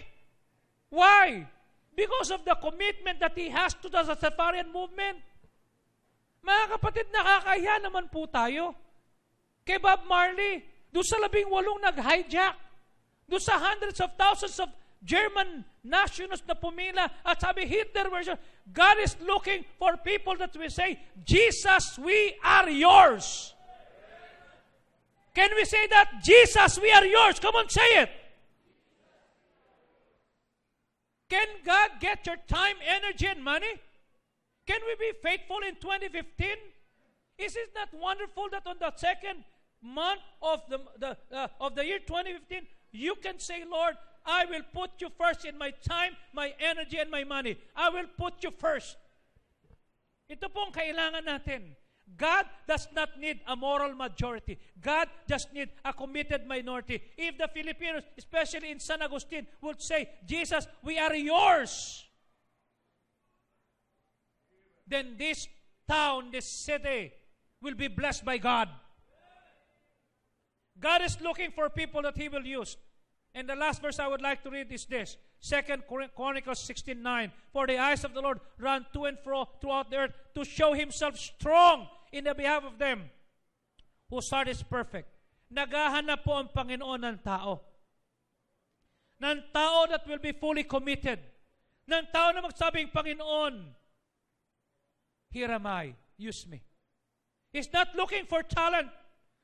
Why? Because of the commitment that he has to the Rastafarian movement. Mga kapatid, nakakahiya naman po tayo. Kay Bob Marley, doon sa 18 nag-hijack, doon sa hundreds of thousands of German nationals na pumila at sabi, Hitler version, God is looking for people that will say, Jesus, we are yours. Can we say that? Jesus, we are yours. Come on, say it. Can God get your time, energy, and money? Can we be faithful in 2015? Is it not wonderful that on the second month of the year 2015, you can say, Lord, I will put you first in my time, my energy, and my money. I will put you first. Ito po ang kailangan natin. God does not need a moral majority. God just needs a committed minority. If the Filipinos, especially in San Agustin, would say, Jesus, we are yours, then this town, this city, will be blessed by God. God is looking for people that He will use. And the last verse I would like to read is this. 2 Chronicles 16:9. For the eyes of the Lord run to and fro throughout the earth to show Himself strong in the behalf of them whose heart is perfect. Naghahanap po ang Panginoon ng tao. Ng tao that will be fully committed. Ng tao na magsabing, Panginoon, here am I, use me. He's not looking for talent.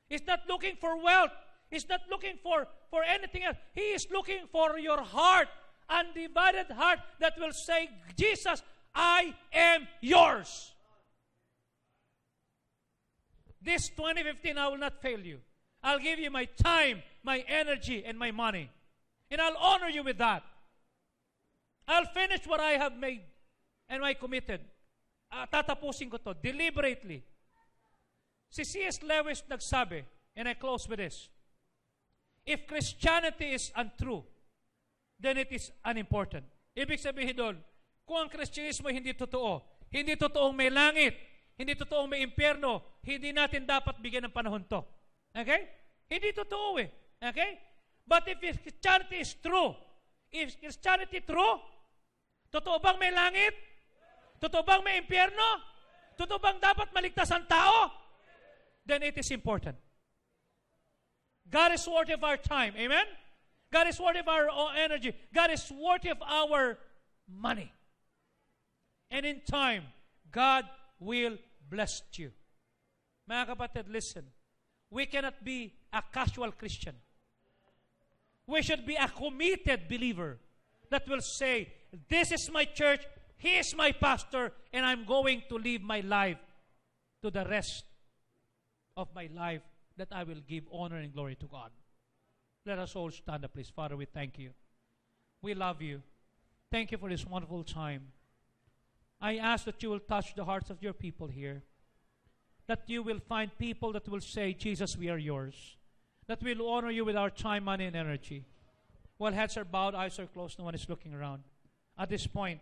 He's not looking for wealth. He's not looking for anything else. He is looking for your heart, undivided heart that will say, Jesus, I am yours. This 2015, I will not fail you. I'll give you my time, my energy, and my money. And I'll honor you with that. I'll finish what I have made and I committed. Tatapusin ko to deliberately. Si C.S. Lewis nagsabi, and I close with this, if Christianity is untrue, then it is unimportant. Ibig sabihin doon, kung ang Kristyanismo hindi totoong may langit, hindi totoong may impyerno, hindi natin dapat bigyan ng panahon to. Okay? Hindi totoo eh. Okay? But if Christianity is true, if Christianity true, totoo bang may langit? Totoo bang may impyerno? Totoo bang dapat maligtas ang tao? Then it is important. God is worthy of our time. Amen? God is worthy of our energy. God is worthy of our money. And in time, God will bless you. Mga kapatid, listen. We cannot be a casual Christian. We should be a committed believer that will say, this is my church, he is my pastor, and I'm going to live my life to the rest of my life that I will give honor and glory to God. Let us all stand up, please. Father, we thank you. We love you. Thank you for this wonderful time. I ask that you will touch the hearts of your people here. That you will find people that will say, Jesus, we are yours. That we will honor you with our time, money, and energy. While heads are bowed, eyes are closed, no one is looking around. At this point,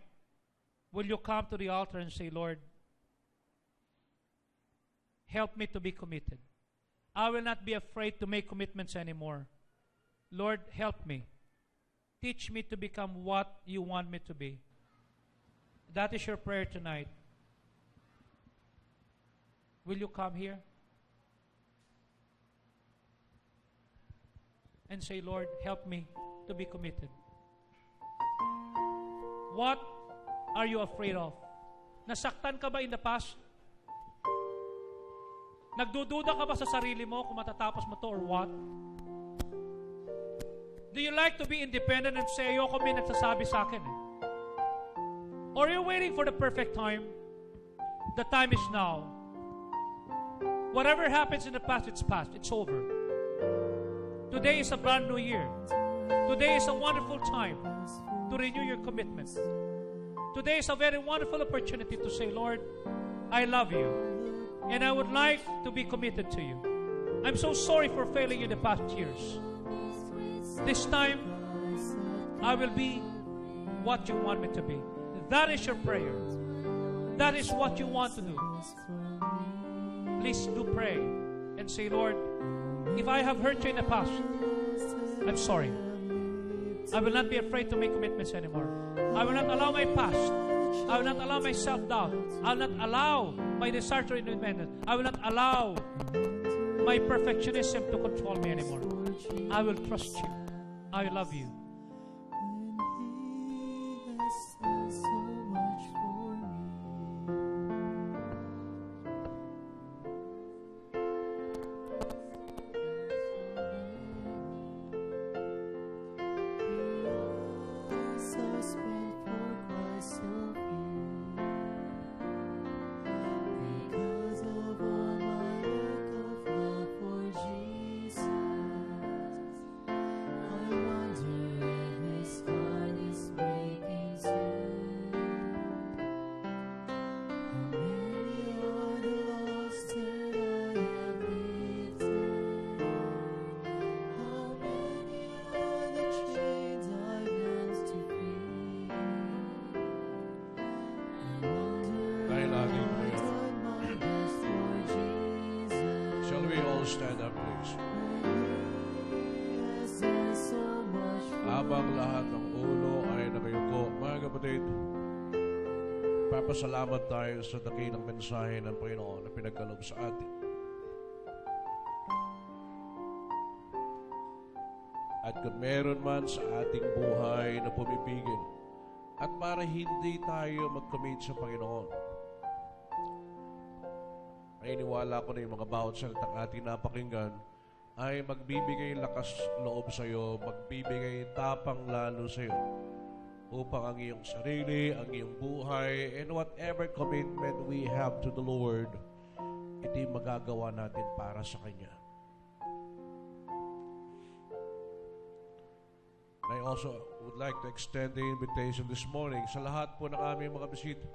will you come to the altar and say, Lord, help me to be committed. I will not be afraid to make commitments anymore. Lord, help me teach me to become what you want me to be. That is your prayer tonight. Will you come here and say, Lord, help me to be committed? What are you afraid of? Nasaktan ka ba in the past? Nagdududa ka ba sa sarili mo kung matatapos mo to or what? Do you like to be independent and say, ayoko may nagsasabi sa akin eh? Or you're waiting for the perfect time? The time is now. Whatever happens in the past, it's past. It's over. Today is a brand new year. Today is a wonderful time to renew your commitment. Today is a very wonderful opportunity to say, Lord, I love you, and I would like to be committed to you. I'm so sorry for failing you the past years. This time, I will be what you want me to be. That is your prayer. That is what you want to do. Please do pray and say, Lord, if I have hurt you in the past, I'm sorry. I will not be afraid to make commitments anymore. I will not allow my past. I will not allow my self-doubt. I will not allow my desire to independence. I will not allow my perfectionism to control me anymore. I will trust you. I love you. Stand up, please. Habang lahat ng ulo ay nakayuko, mga kapatid, papasalamat tayo sa dakilang mensahe ng Panginoon na pinagkaloob sa atin. At kung meron man sa ating buhay na pumipigil, at para hindi tayo mag-commit sa Panginoon, ay iniwala ko na yung mga bawat salitang ating napakinggan ay magbibigay lakas loob sa iyo, magbibigay tapang lalo sa iyo upang ang iyong sarili, ang iyong buhay, and whatever commitment we have to the Lord, ito'y magagawa natin para sa Kanya. I also would like to extend the invitation this morning sa lahat po ng aming mga bisita.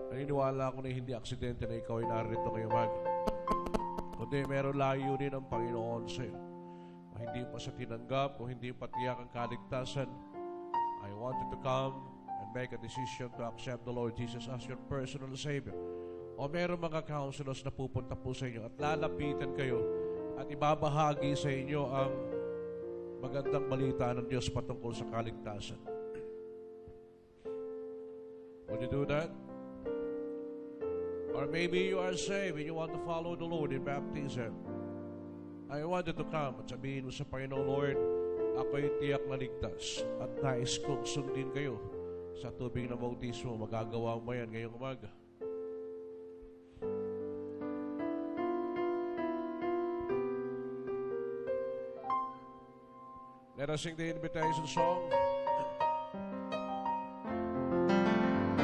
Naniniwala ako na hindi aksidente na ikaw ay narito ngayong umaga. Kundi meron layunin ang Panginoon sa iyo. Hindi pa sa tinanggap o hindi pa tiyak ang kaligtasan, I want you to come and make a decision to accept the Lord Jesus as your personal Savior. O meron mga counselors na pupunta po sa inyo at lalapitan kayo at ibabahagi sa inyo ang magandang balita ng Diyos patungkol sa kaligtasan. Would you do that? Or maybe you are saved and you want to follow the Lord in baptism. I want you to come at sabihin mo sa Panginoon, Lord, ako'y tiyak na ligtas at nais kong sundin kayo sa tubig na bautismo. Magagawa mo yan ngayong umaga. Let us sing the invitation song.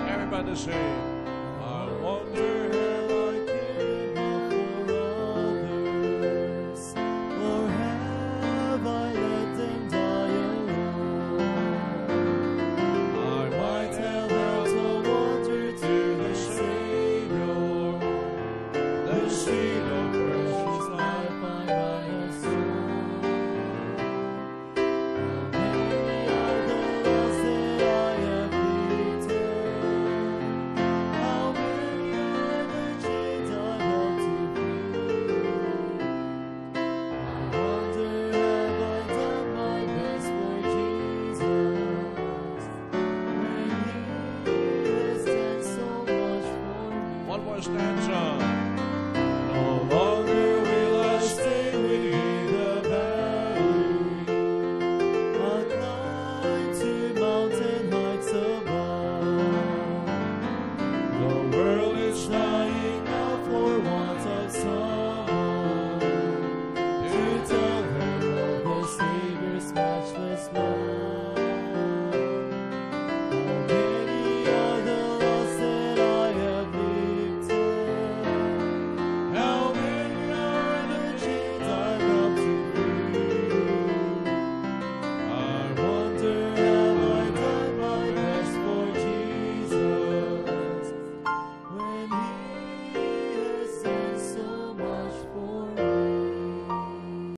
Everybody sing. I wonder have I given up for others, or have I let them die alone? I might have held a water to the Savior, the Savior.